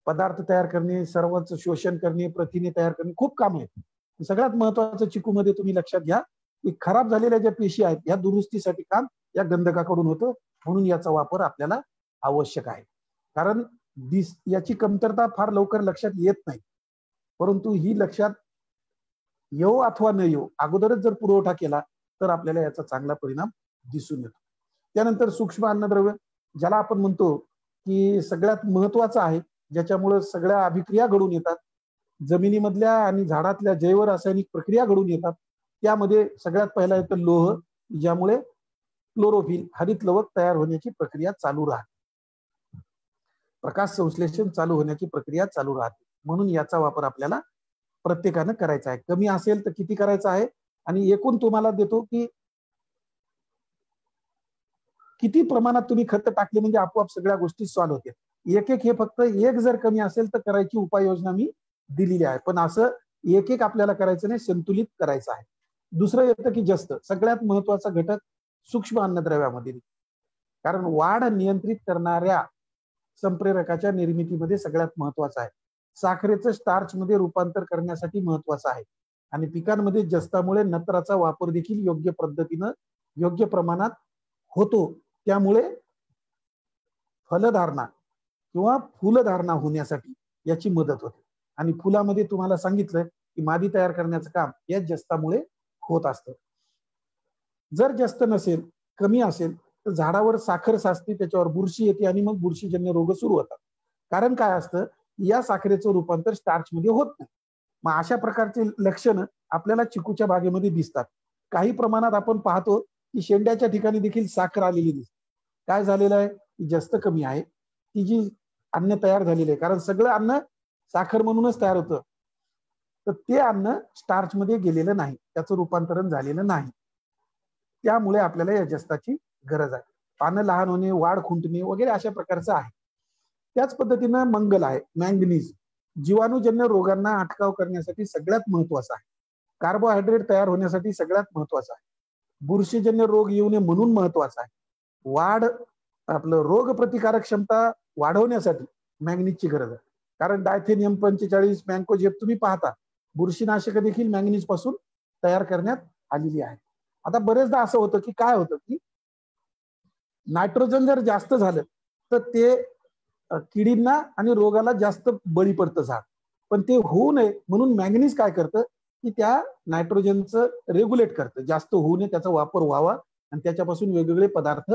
पदार्थ तयार करणे, सर्वच शोषण करणे, प्रथिने तयार करणे, खूप काम आहेत. सगळ्यात महत्वाचं चिकूमध्ये तुम्ही लक्षात घ्या की खराब झालेल्या ज्या पेशी आहेत या दुरुस्तीसाठी काम या गंधकाकडून होतं. म्हणून याचा वापर आपल्याला आवश्यक आहे. कारण याची कमतरता फार लवकर लक्षात येत नाही, परंतु ही लक्षात येऊ अथवा न येऊ अगोदरच जर पुरवठा केला तर आपल्याला याचा चांगला परिणाम दिसून येतो. त्यानंतर सूक्ष्म अन्नद्रव्य ज्याला आपण म्हणतो की सगळ्यात महत्वाचं आहे, ज्याच्यामुळे सगळ्या अभिक्रिया घडून येतात, जमिनीमधल्या आणि झाडातल्या जैव रासायनिक प्रक्रिया घडून येतात. त्यामध्ये सगळ्यात पहिला येतं लोह, ज्यामुळे क्लोरोफिल, हरितलवक तयार होण्याची प्रक्रिया चालू राहते, प्रकाश संश्लेषण चालू होण्याची प्रक्रिया चालू राहते. म्हणून याचा वापर आपल्याला प्रत्येकानं करायचा आहे. कमी असेल तर किती करायचा आहे, आणि एकूण तुम्हाला देतो की किती प्रमाणात तुम्ही खत टाकले म्हणजे आपोआप सगळ्या गोष्टी सॉल्व्ह होतील. एक हे फक्त एक जर कमी असेल तर करायची उपाययोजना मी दिलेली आहे, पण असं एक आपल्याला करायचं नाही, संतुलित करायचं आहे. दुसरं येतं की जास्त, सगळ्यात महत्वाचा घटक सूक्ष्म अन्नद्रव्यामध्ये, कारण वाढ नियंत्रित करणाऱ्या संप्रेरकाच्या निर्मितीमध्ये सगळ्यात महत्वाचा आहे. साखरेचं स्टार्च मध्ये रूपांतर करण्यासाठी महत्वाचं आहे. आणि पिकांमध्ये जस्तामुळे नत्राचा वापर देखील योग्य पद्धतीनं योग्य प्रमाणात होतो. त्यामुळे फलधारणा किंवा फुलधारणा होण्यासाठी याची मदत होते. आणि फुलामध्ये तुम्हाला सांगितलं की मादी तयार करण्याचं काम या जस्तामुळे होत असतं. जर जस्त नसेल, कमी असेल तर झाडावर साखर साचते, त्याच्यावर बुरशी येते आणि मग बुरशीजन्य रोग सुरू होतात. कारण काय असतं, या साखरेचं रूपांतर स्टार्च मध्ये होत नाही. मग अशा प्रकारचे लक्षणं आपल्याला चिकूच्या बागेमध्ये दिसतात. काही प्रमाणात आपण पाहतो की शेंड्याच्या ठिकाणी देखील साखर आलेली दिसते. काय झालेलं आहे, जस्त कमी आहे, ती जी अन्न तयार झालेलं आहे, कारण सगळं अन्न साखर म्हणूनच तयार होतं, तर ते अन्न स्टार्च मध्ये गेलेलं नाही, त्याचं रूपांतरण झालेलं नाही. त्यामुळे आपल्याला या जस्ताची गरज आहे. पानं लहान होणे, वाढ खुंटणे वगैरे अशा प्रकारचं आहे. त्याच पद्धतीनं मंगल आहे, मॅंगनीज, जीवाणूजन्य रोगांना अटकाव करण्यासाठी सगळ्यात महत्वाचा आहे. कार्बोहायड्रेट तयार होण्यासाठी सगळ्यात महत्वाचा आहे. बुरशीजन्य रोग येऊ नये म्हणून महत्वाचा आहे. वाढ आपलं रोग प्रतिकारक क्षमता वाढवण्यासाठी मॅंगनीजची गरज आहे. कारण डायथेनियम 45, मँकोजेब तुम्ही पाहता, बुरशीनाशक देखील मॅंगनीज पासून तयार करण्यात आलेली आहे. आता बरेचदा असं होतं की काय होतं की नायट्रोजन जर जास्त झालं तर ते किडींना आणि रोगाला जास्त बळी पडतं झाड. पण ते होऊ नये म्हणून मॅंगनीज काय करतं की त्या नायट्रोजनचं रेग्युलेट करतं, जास्त होऊ नये, त्याचा वापर व्हावा आणि त्याच्यापासून वेगवेगळे पदार्थ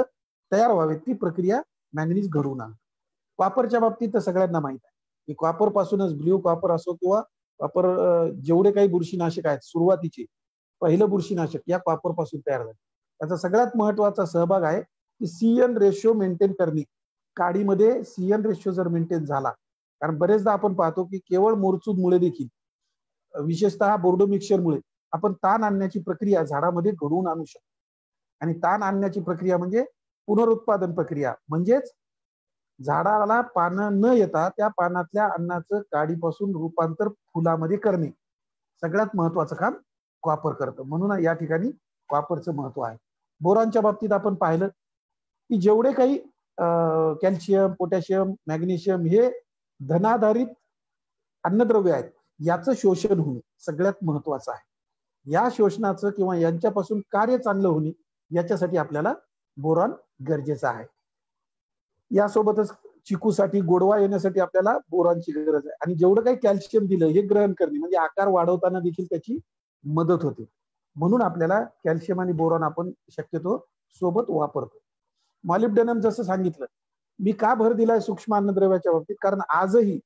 तयार व्हावेत, ती प्रक्रिया मॅंगनीज घडवून आणतं. कॉपरच्या बाबतीत तर सगळ्यांना माहित आहे की कॉपर पासूनच, ब्ल्यू कॉपर असो किंवा कॉपर, जेवढे काही बुरशीनाशक आहेत सुरुवातीचे पहिलं बुरशीनाशक या कॉपर पासून तयार झालं. त्याचा सगळ्यात महत्वाचा सहभाग आहे की CN रेशो मेंटेन करणे. काडीमध्ये CN रेशो जर मेंटेन झाला, कारण बरेचदा आपण पाहतो की केवळ मोरचूदमुळे देखील, विशेषतः बोर्डो मिक्सचरमुळे आपण ताण आणण्याची प्रक्रिया झाडामध्ये घडवून आणू शकतो. आणि ताण आणण्याची प्रक्रिया म्हणजे पुनरुत्पादन प्रक्रिया, म्हणजेच झाडाला पानं न येता त्या पानातल्या अन्नाचं काडीपासून रूपांतर फुलामध्ये करणे, सगळ्यात महत्वाचं काम कॉपर करतं. म्हणून या ठिकाणी कॉपरचं महत्व आहे. बोरॉनच्या बाबतीत आपण पाहिलं की जेवढे काही कॅल्शियम, पोटॅशियम, मॅग्नेशियम हे धनाधारित अन्नद्रव्य आहेत, याचं शोषण होणे सगळ्यात महत्वाचं आहे. या शोषणाचं किंवा यांच्यापासून कार्य चांगलं होणे याच्यासाठी आपल्याला बोरॉन गरजेचं आहे. यासोबतच चिकूसाठी गोडवा येण्यासाठी आपल्याला बोरॉनची गरज आहे. आणि जेवढं काही कॅल्शियम दिलं हे ग्रहण करणे म्हणजे आकार वाढवताना देखील त्याची मदत होते. म्हणून आपल्याला कॅल्शियम आणि बोरॉन आपण शक्यतो सोबत वापरतो. मॉलिब्डेनम जसं सांगितलं, मी का भर दिलाय सूक्ष्म अन्नद्रव्याच्या बाबतीत, कारण आजही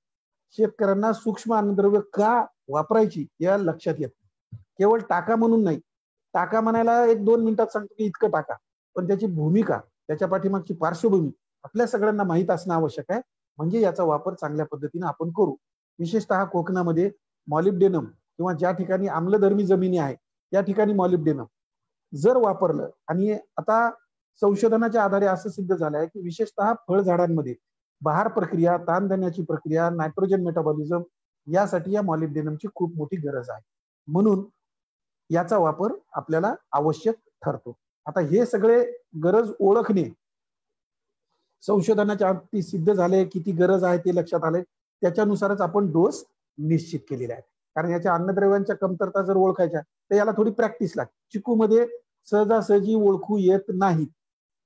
शेतकऱ्यांना सूक्ष्म अन्नद्रव्य का वापरायची या लक्षात येत नाही. केवळ टाका म्हणून नाही, टाका म्हणायला 1-2 मिनिटात सांगतो की इतकं टाका, पण त्याची भूमिका, त्याच्या पाठीमागची पार्श्वभूमी आपल्या सगळ्यांना माहीत असणं आवश्यक आहे, म्हणजे याचा वापर चांगल्या पद्धतीने आपण करू. विशेषतः कोकणामध्ये मॉलिब्डेनम किंवा ज्या ठिकाणी आम्लधर्मी जमिनी आहे त्या ठिकाणी मॉलिब्डेनम जर वापरलं, आणि आता संशोधनाच्या आधारे असं सिद्ध झालं आहे की विशेषतः फळझाडांमध्ये बहार प्रक्रिया, ताण देण्याची प्रक्रिया, नायट्रोजन मेटाबॉलिझम यासाठी या मॉलिब्डेनमची खूप मोठी गरज आहे. म्हणून याचा वापर आपल्याला आवश्यक ठरतो. आता हे सगळे गरज ओळखणे संशोधनाच्या बाबतीत सिद्ध झाले, किती गरज आहे ते लक्षात आले, त्याच्यानुसारच आपण डोस निश्चित केलेले आहे. कारण याच्या अन्नद्रव्यांच्या कमतरता जर ओळखायच्या तर याला थोडी प्रॅक्टिस लागते. चिकूमध्ये सहजासहजी ओळखू येत नाही,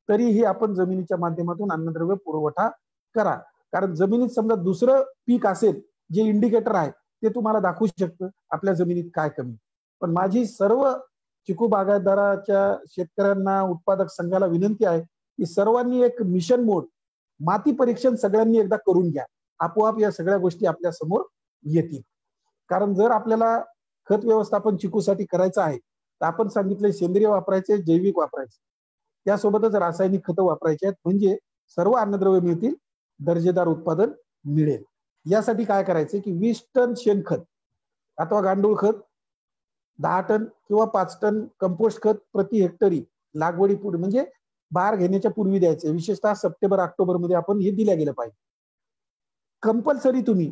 तरीही आपण जमिनीच्या माध्यमातून अन्नद्रव्य पुरवठा करा. कारण जमिनीत समजा दुसरं पीक असेल जे इंडिकेटर आहे ते तुम्हाला दाखवू शकतं आपल्या जमिनीत काय कमी. पण माझी सर्व चिकू बागायतदाराच्या शेतकऱ्यांना, उत्पादक संघाला विनंती आहे की सर्वांनी एक मिशन मोड माती परीक्षण सगळ्यांनी एकदा करून घ्या. आपोआप या सगळ्या गोष्टी आपल्या समोर येतील. कारण जर आपल्याला खत व्यवस्थापन चिकूसाठी करायचं आहे तर आपण सांगितले सेंद्रिय वापरायचे, जैविक वापरायचे, त्यासोबतच रासायनिक खतं वापरायचे आहेत, म्हणजे सर्व अन्नद्रव्य मिळतील, दर्जेदार उत्पादन मिळेल. यासाठी काय करायचे की 20 टन शेणखत अथवा गांडूळ खत, 10 टन किंवा 5 टन कंपोस्ट खत प्रति हेक्टरी लागवडीपूर्वी म्हणजे बहार घेण्याच्या पूर्वी द्यायचे. विशेषतः सप्टेंबर-ऑक्टोबर मध्ये आपण हे दिल्या गेलं पाहिजे. कंपल्सरी तुम्ही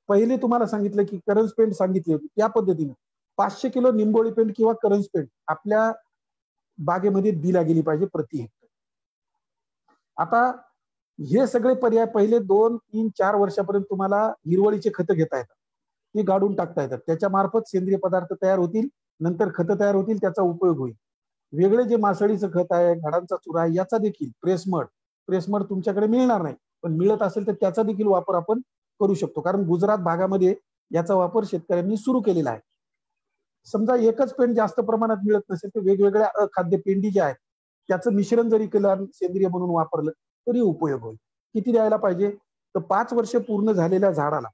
पहिले तुम्हाला सांगितलं की करंज पेंट सांगितली होती त्या पद्धतीने 500 किलो निंबोळी पेंट किंवा करंज पेंट आपल्या बागेमध्ये दिल्या गेली पाहिजे प्रति हेक्टर. आता हे सगळे पर्याय पहिले 2, 3, 4 वर्षापर्यंत तुम्हाला हिरवळीचे खतं घेता येतात, ते गाडून टाकता येतात, त्याच्या मार्फत सेंद्रिय पदार्थ तयार होतील, नंतर खतं तयार होतील, त्याचा उपयोग होईल. वेगळे जे मासळीचं खत आहे, झाडांचा चुरा आहे, याचा देखील प्रेसमड प्रेसमड तुमच्याकडे मिळणार नाही, पण मिळत असेल तर त्याचा देखील वापर आपण करू शकतो. कारण गुजरात भागामध्ये याचा वापर शेतकऱ्यांनी सुरू केलेला आहे. समजा एकच पेंड जास्त प्रमाणात मिळत नसेल तर वेगवेगळ्या अखाद्य पेंडी ज्या आहेत त्याचं मिश्रण जरी केलं सेंद्रिय म्हणून वापरलं तरी उपयोग होईल. किती द्यायला पाहिजे तर 5 वर्ष पूर्ण झालेल्या झाडाला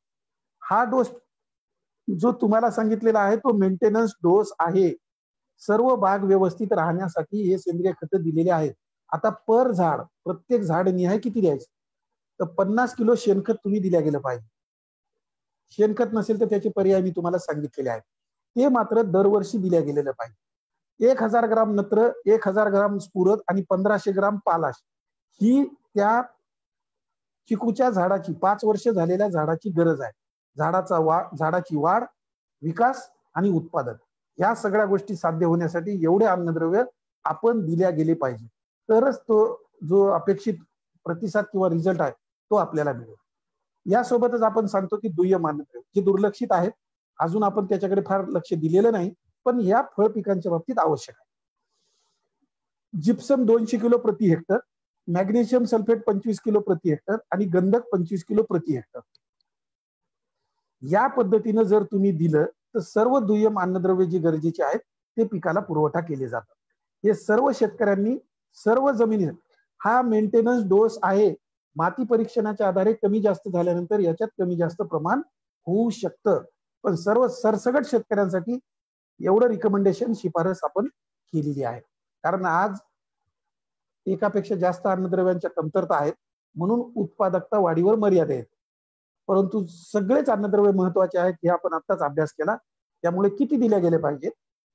हा डोस जो तुम्हाला सांगितलेला आहे तो मेंटेनन्स डोस आहे. सर्व बाग व्यवस्थित राहण्यासाठी हे सेंद्रिय खतं दिलेले आहेत. आता पर झाड प्रत्येक झाड निहाय किती द्यायचं तर 50 किलो शेणखत तुम्ही दिल्या गेलं पाहिजे. शेणखत नसेल तर त्याचे पर्याय मी तुम्हाला सांगितलेले आहेत, ते मात्र दरवर्षी दिल्या गेलेलं पाहिजे. 1000 ग्राम नत्र, 1000 ग्राम स्फुरद आणि 1500 ग्राम पालाश ही त्या चिकूच्या झाडाची 5 वर्ष झालेल्या झाडाची गरज आहे. झाडाची वाढ, विकास आणि उत्पादन या सगळ्या गोष्टी साध्य होण्यासाठी एवढे अन्नद्रव्य आपण दिल्या गेले पाहिजे, तरच तो जो अपेक्षित प्रतिसाद किंवा रिझल्ट आहे तो आपल्याला मिळेल. यासोबतच आपण सांगतो की दुय्यम अन्नद्रव्य जे दुर्लक्षित आहेत, अजून आपण त्याच्याकडे फार लक्ष दिलेलं नाही, पण या फळ पिकांच्या बाबतीत आवश्यक आहे. जिप्सम 200 किलो प्रति हेक्टर, मॅग्नेशियम सल्फेट 25 किलो प्रति हेक्टर आणि गंधक 25 किलो प्रति हेक्टर. या पद्धतीनं जर तुम्ही दिलं तर सर्व दुय्यम अन्नद्रव्य जी गरजेची आहेत ते पिकाला पुरवठा केले जातात. हे सर्व शेतकऱ्यांनी सर्व जमिनीत हा मेंटेनन्स डोस आहे. माती परीक्षणाच्या आधारे कमी जास्त झाल्यानंतर याच्यात कमी जास्त प्रमाण होऊ शकतं, पण सर्व सरसकट शेतकऱ्यांसाठी एवढं रिकमेंडेशन शिफारस आपण केलेली आहे. कारण आज एकापेक्षा जास्त अन्नद्रव्यांच्या कमतरता आहेत म्हणून उत्पादकता वाढीवर मर्यादा आहेत. परंतु सगळेच अन्नद्रव्य महत्वाचे आहेत हे आपण आत्ताच अभ्यास केला. त्यामुळे किती दिले गेले पाहिजे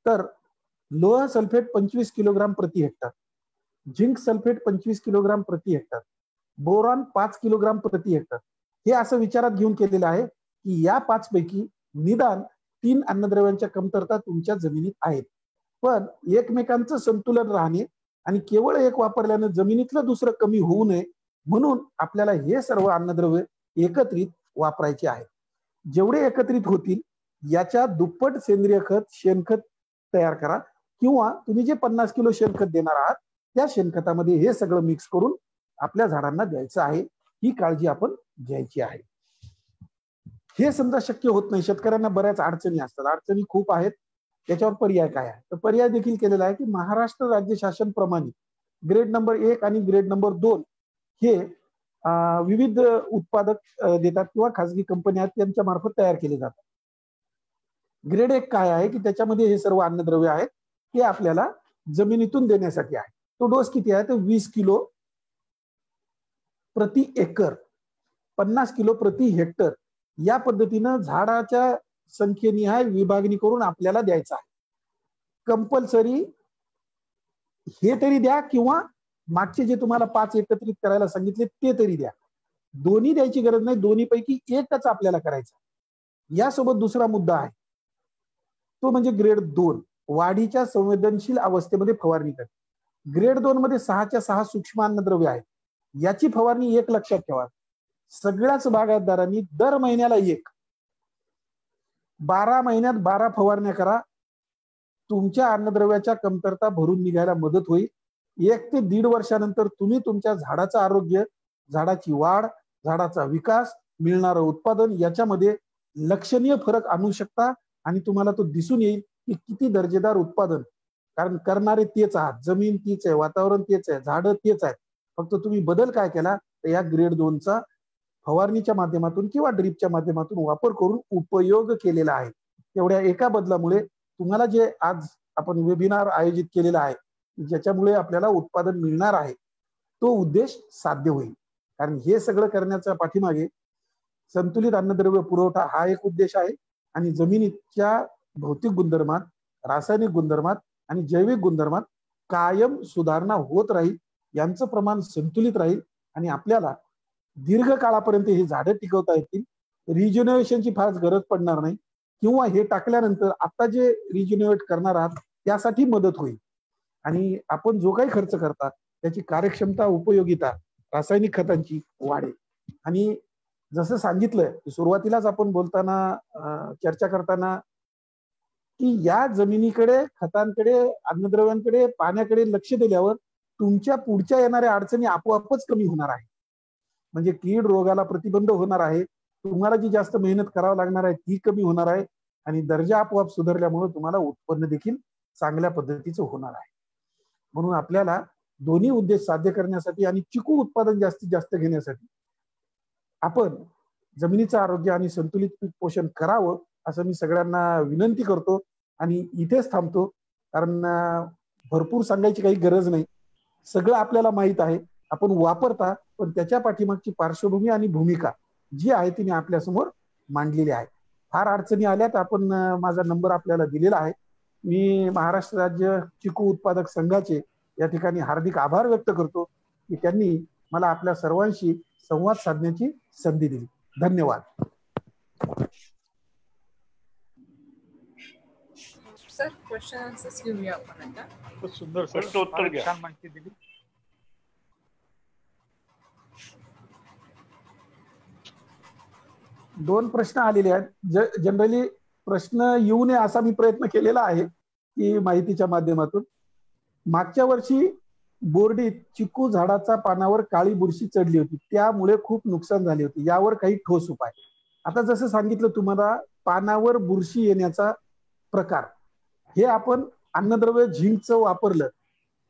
तर लोह सल्फेट 25 किलोग्राम प्रति हेक्टर, झिंक सल्फेट 25 किलोग्राम प्रति हेक्टर, बोरॉन 5 किलोग्राम प्रति हेक्टर. हे असं विचारात घेऊन केलेलं आहे की या 5 पैकी निदान 3 अन्नद्रव्यांच्या कमतरता तुमच्या जमिनीत आहेत, पण एकमेकांचं संतुलन राहणे आणि केवळ एक वापरल्यानं जमिनीतलं दुसरं कमी होऊ नये म्हणून आपल्याला हे सर्व अन्नद्रव्य एकत्रित वापरायचे आहेत. जेवढे एकत्रित होतील याच्या दुप्पट सेंद्रिय खत शेणखत तयार करा, किंवा तुम्ही जे 50 किलो शेणखत देणार आहात त्या शेणखतामध्ये हे सगळं मिक्स करून आपल्या झाडांना द्यायचं आहे. ही काळजी आपण घ्यायची आहे. हे समजा शक्य होत नाही, शेतकऱ्यांना बऱ्याच अडचणी असतात, अडचणी खूप आहेत, त्याच्यावर पर्याय काय आहे तर पर्याय देखील केलेला आहे की महाराष्ट्र राज्य शासन प्रमाणे ग्रेड नंबर 1 आणि ग्रेड नंबर 2 हे विविध उत्पादक देतात किंवा खासगी कंपन्या त्यांच्या मार्फत तयार केले जातात. ग्रेड 1 काय आहे की त्याच्यामध्ये हे सर्व अन्नद्रव्य आहेत ते आपल्याला जमिनीतून देण्यासाठी आहे. तो डोस किती आहे तर 20 किलो प्रति एकर, 50 किलो प्रति हेक्टर या पद्धतीनं झाडाच्या संख्येनिहाय विभागणी करून आपल्याला द्यायचं आहे. कंपल्सरी हे तरी द्या किंवा मागचे जे तुम्हाला 5 एकत्रित करायला सांगितले ते तरी द्या. दोन्ही द्यायची गरज नाही, दोन्ही पैकी एकच आपल्याला करायचा. यासोबत दुसरा मुद्दा आहे तो म्हणजे ग्रेड 2 वाढीच्या संवेदनशील अवस्थेमध्ये फवारणी करणे. ग्रेड 2 मध्ये 6च्या 6 सूक्ष्म अन्नद्रव्य आहेत. याची फवारणी एक लक्षात ठेवा, सगळ्याच बागायतदारांनी दर महिन्याला 1, 12 महिन्यात 12 फवारण्या करा. तुमच्या अन्नद्रव्याच्या कमतरता भरून निघायला मदत होईल. 1 ते 1.5 वर्षानंतर तुम्ही तुमच्या झाडाचं आरोग्य, झाडाची वाढ, झाडाचा विकास, मिळणारं उत्पादन याच्यामध्ये लक्षणीय फरक आणू शकता आणि तुम्हाला तो दिसून येईल की किती दर्जेदार उत्पादन. कारण करणारे तेच आहात, जमीन तीच आहे, वातावरण तेच आहे, झाडं तेच आहेत, फक्त तुम्ही बदल काय केला तर या ग्रेड 2चा फवारणीच्या माध्यमातून किंवा ड्रीपच्या माध्यमातून वापर करून उपयोग केलेला आहे. एवढ्या एका बदलामुळे तुम्हाला जे आज आपण वेबिनार आयोजित केलेला आहे ज्याच्यामुळे आपल्याला उत्पादन मिळणार आहे तो उद्देश साध्य होईल. कारण हे सगळं करण्याच्या पाठीमागे संतुलित अन्नद्रव्य पुरवठा हा एक उद्देश आहे आणि जमिनीच्या भौतिक गुणधर्मात, रासायनिक गुणधर्मात आणि जैविक गुणधर्मात कायम सुधारणा होत राहील, यांचं प्रमाण संतुलित राहील आणि आपल्याला दीर्घ काळापर्यंत ही झाडं टिकवता येतील. रिज्युनेशनची फार गरज पडणार नाही किंवा हे टाकल्यानंतर आता जे रिज्युनेट करणार आहात त्यासाठी मदत होईल आणि आपण जो काही खर्च करता त्याची कार्यक्षमता, उपयोगिता रासायनिक खतांची वाढेल. आणि जसं सांगितलं सुरुवातीलाच आपण बोलताना चर्चा करताना की या जमिनीकडे, खतांकडे, अन्नद्रव्यांकडे, पाण्याकडे लक्ष दिल्यावर तुमच्या पुढच्या येणाऱ्या अडचणी आपोआपच कमी होणार आहे. म्हणजे कीड रोगाला प्रतिबंध होणार आहे, तुम्हाला जी जास्त मेहनत करावी लागणार आहे ती कमी होणार आहे आणि दर्जा आपोआप सुधारल्यामुळे तुम्हाला उत्पन्न देखील चांगल्या पद्धतीचं होणार आहे. म्हणून आपल्याला दोन्ही उद्देश साध्य करण्यासाठी आणि चिकू उत्पादन जास्तीत जास्त घेण्यासाठी आपण जमिनीचं आरोग्य आणि संतुलित पीक पोषण करावं असं मी सगळ्यांना विनंती करतो आणि इथेच थांबतो. कारण भरपूर सांगायची काही गरज नाही, सगळं आपल्याला माहित आहे, आपण वापरता, पण त्याच्या पाठीमागची पार्श्वभूमी आणि भूमिका जी आहे ती मी आपल्यासमोर मांडलेली आहे. फार अडचणी आल्यात, आपण माझा नंबर आपल्याला दिलेला आहे. मी महाराष्ट्र राज्य चिकू उत्पादक संघाचे या ठिकाणी हार्दिक आभार व्यक्त करतो की त्यांनी मला आपल्या सर्वांशी संवाद साधण्याची संधी दिली. धन्यवाद. सर क्वेश्चन आन्सर्स घेऊया आपण आता. खूप सुंदर सर, उत्तर घ्या. छान माहिती दिली. दोन प्रश्न आलेले आहेत. जनरली प्रश्न येऊ नये असा मी प्रयत्न केलेला आहे की माहितीच्या माध्यमातून. मागच्या वर्षी बोर्डीत चिकू झाडाचा पानावर काळी बुरशी चढली होती, त्यामुळे खूप नुकसान झाले होते, यावर काही ठोस उपाय. आता जसं सांगितलं तुम्हाला, पानावर बुरशी येण्याचा प्रकार हे आपण अन्नद्रव्य झिंकचं वापरलं,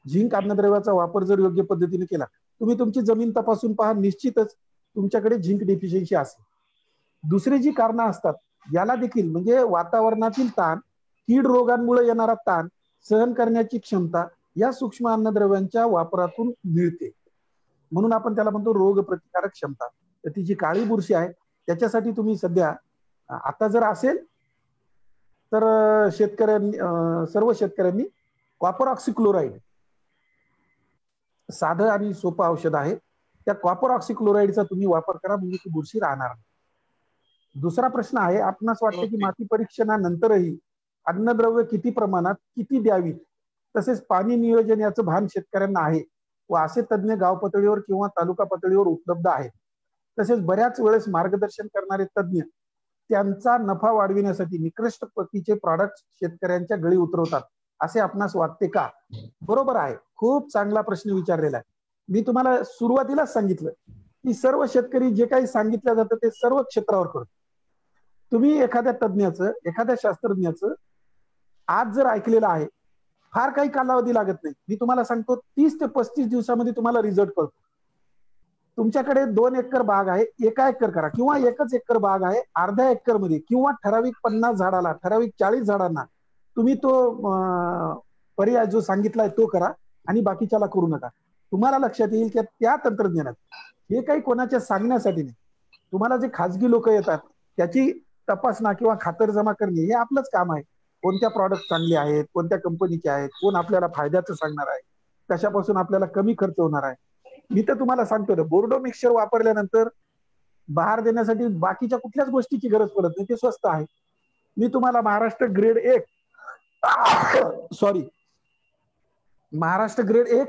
झिंक अन्नद्रव्याचा वापर जर योग्य पद्धतीने केला, तुम्ही तुमची जमीन तपासून पहा, निश्चितच तुमच्याकडे झिंक डेफिशियन्सी असेल. दुसरी जी कारणं असतात याला देखील, म्हणजे वातावरणातील ताण, कीड रोगांमुळे येणारा ताण सहन करण्याची क्षमता या सूक्ष्म अन्नद्रव्यांच्या वापरातून मिळते. म्हणून आपण त्याला म्हणतो रोग प्रतिकारक क्षमता. तर ती जी काळी बुरशी आहे त्याच्यासाठी तुम्ही सध्या आता जर असेल तर शेतकऱ्यांनी, सर्व शेतकऱ्यांनी कॉपर ऑक्सिक्लोराईड, साधं आणि सोपं औषध आहे, त्या कॉपर ऑक्सिक्लोराईडचा तुम्ही वापर करा, म्हणजे ती बुरशी राहणार नाही. दुसरा प्रश्न आहे, आपणास वाटते की माती परीक्षणानंतरही अन्नद्रव्य किती प्रमाणात किती द्यावी, तसेच पाणी नियोजन याचं भान शेतकऱ्यांना आहे व असे तज्ज्ञ गाव पातळीवर किंवा तालुका पातळीवर उपलब्ध आहेत. तसेच बऱ्याच वेळेस मार्गदर्शन करणारे तज्ज्ञ त्यांचा नफा वाढविण्यासाठी निकृष्ट प्रतीचे प्रॉडक्ट शेतकऱ्यांच्या गळी उतरवतात, असे आपणास वाटते का? बरोबर आहे, खूप चांगला प्रश्न विचारलेला आहे. मी तुम्हाला सुरुवातीलाच सांगितलं की सर्व शेतकरी जे काही सांगितलं जातं ते सर्व क्षेत्रावर करतो. तुम्ही एखाद्या तज्ज्ञाचं, एखाद्या शास्त्रज्ञाचं आज जर ऐकलेलं आहे, फार काही कालावधी लागत नाही. मी तुम्हाला सांगतो 30 ते 35 दिवसामध्ये तुम्हाला रिझल्ट कळतो. तुमच्याकडे 2 एकर बाग आहे, 1 एकर करा, किंवा 1च एकर बाग आहे, अर्ध्या एकर मध्ये, किंवा ठराविक 50 झाडाला, ठराविक 40 झाडांना तुम्ही तो पर्याय जो सांगितलाय तो करा आणि बाकीच्याला करू नका. तुम्हाला लक्षात येईल की त्या तंत्रज्ञानात हे काही कोणाच्या सांगण्यासाठी नाही. तुम्हाला जे खाजगी लोक येतात त्याची तपासणा किंवा खातर जमा करणे हे आपलंच काम आहे. कोणत्या प्रॉडक्ट चांगले आहेत, कोणत्या कंपनीचे आहेत, कोण आपल्याला फायद्याचं सांगणार आहे, कशापासून आपल्याला कमी खर्च होणार आहे. मी तर तुम्हाला सांगतो ना, बोर्डो मिक्सचर वापरल्यानंतर बहार देण्यासाठी बाकीच्या कुठल्याच गोष्टीची गरज पडत नाही, ते स्वस्त आहे. मी तुम्हाला महाराष्ट्र ग्रेड 1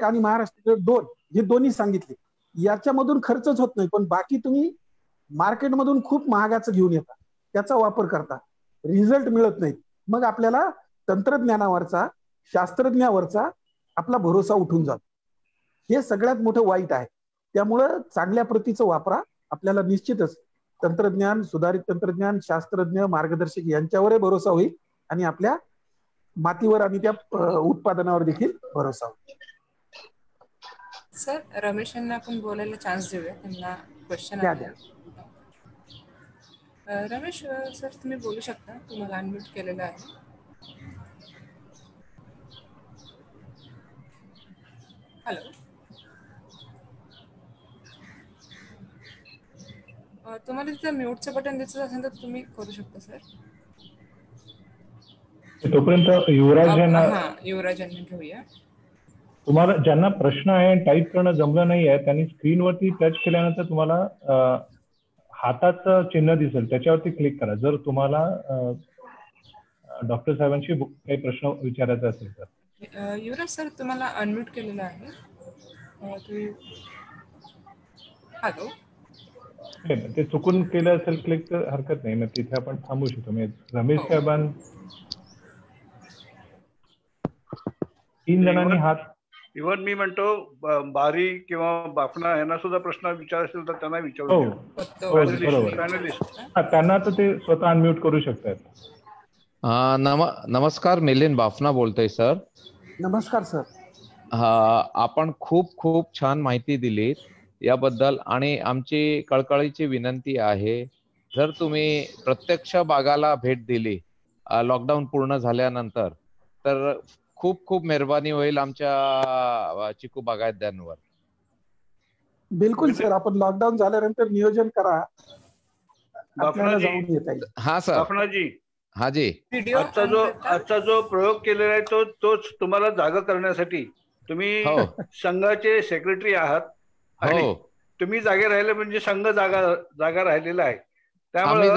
आणि महाराष्ट्र ग्रेड 2 हे दोन्ही सांगितले. याच्यामधून खर्चच होत नाही, पण बाकी तुम्ही मार्केटमधून खूप महागाचं घेऊन येता, त्याचा वापर करता, रिझल्ट मिळत नाही. मग आपल्याला तंत्रज्ञानावरचा, शास्त्रज्ञावरचा आपला भरोसा उठून जातो. हे सगळ्यात मोठं वाईट आहे. त्यामुळं चांगल्या प्रतीचं वापरा. आपल्याला निश्चितच तंत्रज्ञान, सुधारित तंत्रज्ञान, शास्त्रज्ञ, मार्गदर्शक यांच्यावरही भरोसा होईल आणि आपल्या मातीवर आणि त्या उत्पादनावर देखील भरोसा होईल. सर, रमेश यांना आपण बोलायला चान्स देऊया, त्यांना क्वेश्चन आहे. रमेश सर, तुम्ही बोलू शकता, तुम्हाला अनम्यूट केलेलं आहे. हॅलो, तुम्हाला तिथं म्यूटचं बटन दिसत असेल तर तुम्ही करू शकता सर. तोपर्यंत युवराज यांना घेऊया. तुम्हाला ज्यांना प्रश्न आहे, टाईप करणं जमलं नाही आहे, त्यांनी स्क्रीनवरती टच केल्यानंतर तुम्हाला हाताचं चिन्ह दिसेल, त्याच्यावरती क्लिक करा. जर तुम्हाला डॉक्टर साहेबांशी काही प्रश्न विचारायचा असेल तर. युवराज सर, तुम्हाला अनम्यूट केलेलं आहे. हॅलो, ते चुकून केलं असेल क्लिक तर हरकत नाही, मग तिथे आपण थांबू शकतो. रमेश साहेबां 3 जणांनी हात इव्हन मी म्हणतो बारी किंवा बाफना यांना सुद्धा प्रश्न विचार असेल तर त्यांना विचारू हो द्या. हो बरोबर. पॅनलिस्ट हा, त्यांना तर ते स्वतः अनम्यूट करू शकतात. नमस्कार, मिलिंद बाफना बोलतोय सर. नमस्कार सर. आपण खूप खूप छान माहिती दिली याबद्दल, आणि आमची कळकळीची विनंती आहे, जर तुम्ही प्रत्यक्ष बागाला भेट दिली लॉकडाऊन पूर्ण झाल्यानंतर तर खूप खूप मेहरबानी होईल आमच्या चिकू बागायतदारांवर. बिलकुल सर, आपण लॉकडाऊन झाल्यानंतर नियोजन करा, आपल्याला जाऊन येता येईल. हा सर. बाफनाजी, हा जी. आजचा जो प्रयोग केलेला आहे तोच तुम्हाला जागा करण्यासाठी. तुम्ही संघाचे सेक्रेटरी आहात आणि तुम्ही जागे राहिले म्हणजे संघ जागा राहिलेला आहे. त्यामुळे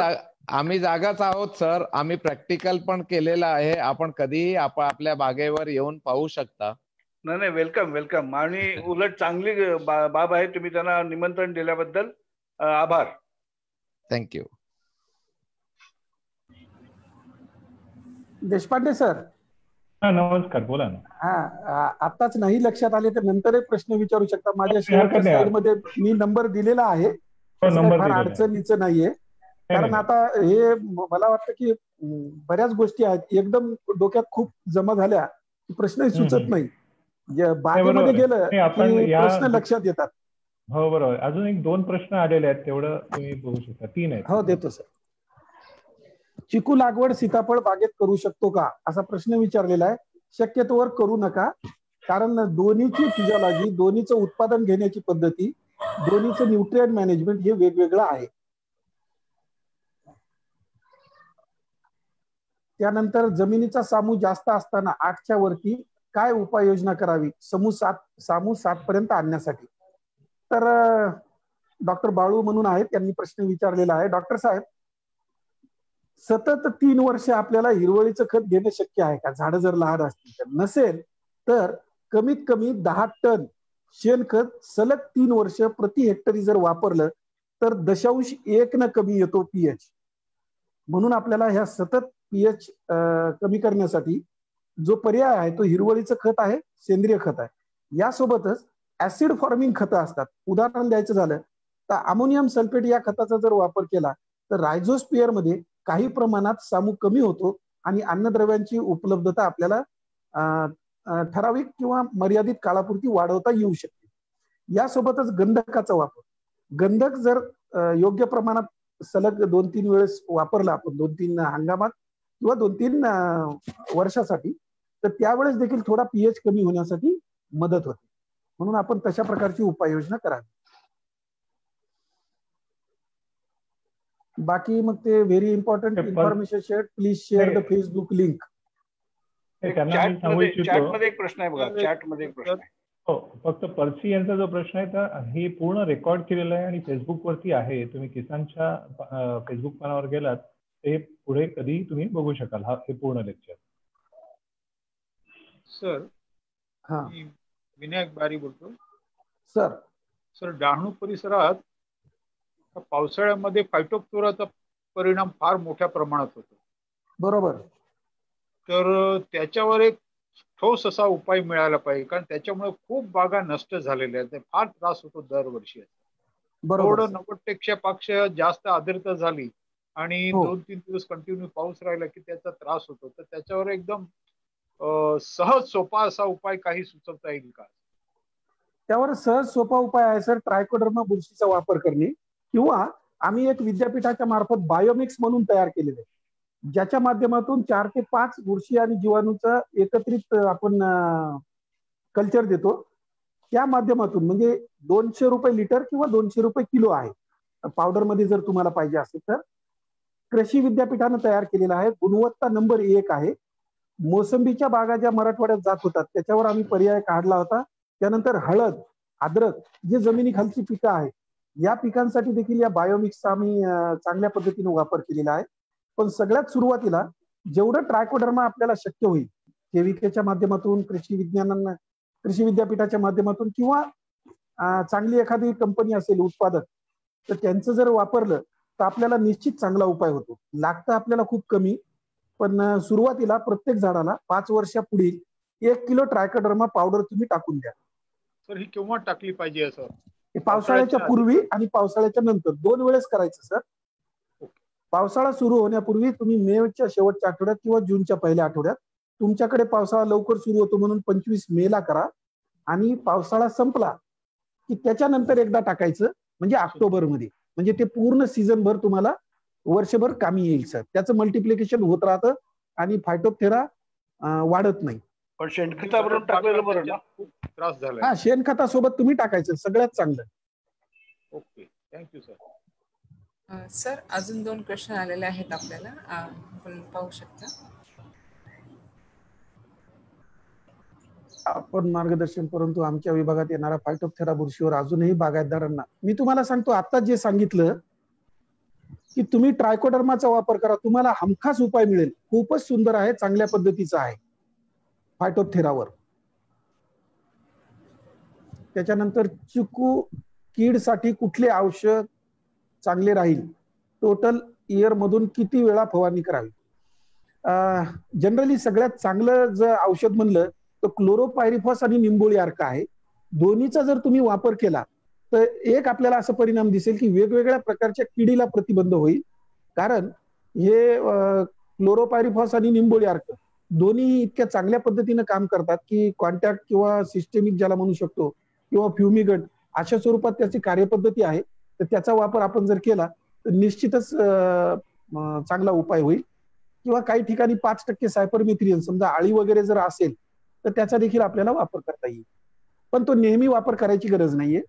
आम्ही जागाच आहोत सर. आम्ही प्रॅक्टिकल पण केलेलं आहे. आपण कधीही आपल्या बागेवर येऊन पाहू शकता. नाही, वेलकम वेलकम. आणि उलट चांगली बाब आहे. तुम्ही त्यांना निमंत्रण दिल्याबद्दल आभार. थँक्यू. देशपांडे सर. हा, नमस्कार, बोला ना. हा, आताच नाही लक्षात आले तर नंतर एक प्रश्न विचारू शकता. माझ्या शेवटच्या स्लाइडमध्ये मी नंबर दिलेला आहे, फार अडचणीचं नाहीये. कारण आता हे मला वाटतं की बऱ्याच गोष्टी आहेत एकदम डोक्यात खूप जमा झाल्या, प्रश्नही सुचत नाही. बागेमध्ये गेलं की प्रश्न लक्षात येतात. हो बरोबर. अजून एक 2 प्रश्न आलेले आहेत, तेवढं तुम्ही बघू शकता. 3 आहेत. हो, देतो सर. चिकू लागवड सीताफळ बागेत करू शकतो का, असा प्रश्न विचारलेला आहे. शक्यतोवर करू नका, कारण दोन्हीची फिजिओलॉजी, दोन्हीचं उत्पादन घेण्याची पद्धती, दोन्हीचं न्यूट्रिएंट मॅनेजमेंट हे वेगवेगळं आहे. त्यानंतर जमिनीचा सामू जास्त असताना 8च्या वरती काय उपाययोजना करावी सामू 7 पर्यंत आणण्यासाठी. तर डॉक्टर बाळू म्हणून आहेत, त्यांनी प्रश्न विचारलेला आहे. डॉक्टर साहेब, सतत 3 वर्ष आपल्याला हिरवळीचं खत घेणं शक्य आहे का, झाडं जर लहान असतील तर? नसेल तर कमीत कमी 10 टन शेणखत सलग 3 वर्ष प्रति हेक्टरी जर वापरलं तर 0.1 न कमी येतो पीएच. म्हणून आपल्याला ह्या सतत पीएच कमी करण्यासाठी जो पर्याय आहे तो हिरवळीचं खत आहे, सेंद्रिय खत आहे. यासोबतच ऍसिड फॉर्मिंग खतं असतात. उदाहरण द्यायचं झालं तर अमोनियम सल्फेट या खताचा जर वापर केला तर रायझोस्पियर मध्ये काही प्रमाणात सामू कमी होतो आणि अन्नद्रव्यांची उपलब्धता आपल्याला ठराविक किंवा मर्यादित काळापुरती वाढवता येऊ शकते. यासोबतच गंधकाचा वापर, गंधक जर योग्य प्रमाणात सलग 2-3 वेळेस वापरला आपण, 2-3 हंगामात किंवा 2-3 वर्षासाठी, तर त्यावेळेस देखील थोडा पीएच कमी होण्यासाठी मदत होते. म्हणून आपण तशा प्रकारची उपाययोजना करावी. बाकी मग ते very important information share, please share the Facebook link. चॅटमध्ये एक प्रश्न आहे बघा, चॅटमध्ये एक प्रश्न आहे. हो, फक्त पर्सी यांचा जो प्रश्न आहे तर हे पूर्ण रेकॉर्ड केलेलं आहे आणि फेसबुक वरती आहे. तुम्ही किसानच्या फेसबुक पानावर गेलात ते पुढे कधी तुम्ही बघू शकाल हे पूर्ण लेक्चर. सर, विनायक बारी बोलतो. सर, डहाणू परिसरात पावसाळ्यामध्ये फायटोप्थोराचा परिणाम फार मोठ्या प्रमाणात होतो. बरोबर. तर त्याच्यावर एक ठोस असा उपाय मिळाला पाहिजे, कारण त्याच्यामुळे खूप बागा नष्ट झालेल्या आहेत. फार त्रास होतो दरवर्षी. थोडं 90% जास्त आर्द्रता झाली आणि 2-3 दिवस कंटिन्यू पाऊस राहिला की त्याचा त्रास होतो. तर त्याच्यावर एकदम सहज सोपा असा उपाय काही सुचवता येईल का? त्यावर सहज सोपा उपाय आहे सर, ट्रायकोडर्मा बुरशीचा वापर करणे, किंवा आम्ही एक विद्यापीठाच्या मार्फत बायोमिक्स म्हणून तयार केलेलं आहे, ज्याच्या माध्यमातून 4 ते 5 बुरशी आणि जीवाणूचं एकत्रित आपण कल्चर देतो. त्या माध्यमातून म्हणजे 200 रुपये लिटर किंवा 200 रुपये किलो आहे. पावडर मध्ये जर तुम्हाला पाहिजे असेल तर कृषी विद्यापीठानं तयार केलेला आहे. गुणवत्ता नंबर 1 आहे. मोसंबीच्या बागा ज्या मराठवाड्यात जात होतात त्याच्यावर आम्ही पर्याय काढला होता. त्यानंतर हळद, अद्रक, जे जमिनीखालची पिकं आहेत या पिकांसाठी देखील या बायोमिक्सचा आम्ही चांगल्या पद्धतीने वापर केलेला आहे. पण सगळ्यात सुरुवातीला जेवढं ट्रायकोडर्मा आपल्याला शक्य होईल केव्हीकेच्या माध्यमातून, कृषी विद्यापीठाच्या माध्यमातून, किंवा चांगली एखादी कंपनी असेल उत्पादक, तर त्यांचं जर वापरलं तर आपल्याला निश्चित चांगला उपाय होतो. लागतं आपल्याला खूप कमी, पण सुरुवातीला प्रत्येक झाडाला 5 वर्षापुढील 1 किलो ट्रायकोडर्मा पावडर तुम्ही टाकून द्या. सर ही केव्हा टाकली पाहिजे असं? हे पावसाळ्याच्या पूर्वी आणि पावसाळ्याच्या नंतर 2 वेळेस करायचं सर. पावसाळा सुरू होण्यापूर्वी तुम्ही मेच्या शेवटच्या आठवड्यात किंवा जूनच्या पहिल्या आठवड्यात, तुमच्याकडे पावसाळा लवकर सुरू होतो म्हणून 25 मेला करा, आणि पावसाळा संपला की त्याच्यानंतर एकदा टाकायचं, म्हणजे ऑक्टोबर मध्ये. म्हणजे ते पूर्ण सीझनभर तुम्हाला वर्षभर कामी येईल सर. त्याचं मल्टिप्लिकेशन होत राहतं आणि फायटोप्थेरा वाढत नाही. पण शेणखतावरून टाकलेलं बरं ना? खूप त्रास झाला. हा, शेणखतासोबत तुम्ही टाकायचं, सगळ्यात चांगलं. Okay, thank you sir. सर अजून 2 क्वेश्चन आलेले आहेत आपल्याला, आपण पाहू शकता. आपण मार्गदर्शन, परंतु आमच्या विभागात येणारा फायटोप्थेरा बुरशीवर अजूनही बागायतदारांना, मी तुम्हाला सांगतो आता जे सांगितलं की तुम्ही ट्रायकोडर्माचा वापर करा, तुम्हाला हमखास उपाय मिळेल. खूपच सुंदर आहे, चांगल्या पद्धतीचा आहे फायटोप्थेरावर. त्याच्यानंतर चिकू कीड साठी कुठले औषध चांगले राहील, टोटल इयर मधून किती वेळा फवारणी करावी? जनरली सगळ्यात चांगलं जर औषध म्हणलं तर क्लोरोपायरिफॉस आणि निंबोळी अर्क आहे. दोन्हीचा जर तुम्ही वापर केला तर एक आपल्याला असा परिणाम दिसेल की वेगवेगळ्या प्रकारच्या किडीला प्रतिबंध होईल. कारण हे क्लोरोपायरिफॉस आणि निंबोळी अर्क दोन्ही इतक्या चांगल्या पद्धतीने काम करतात की कॉन्टॅक्ट किंवा सिस्टेमिक ज्याला म्हणू शकतो किंवा फ्युमिगंट अशा स्वरूपात त्याची कार्यपद्धती आहे. तर त्याचा वापर आपण जर केला तर निश्चितच चांगला उपाय होईल. किंवा काही ठिकाणी 5% सायपरमेथ्रिन, समजा आळी वगैरे जर असेल तर त्याचा देखील आपल्याला वापर करता येईल, पण तो नेहमी वापर करायची गरज नाहीये.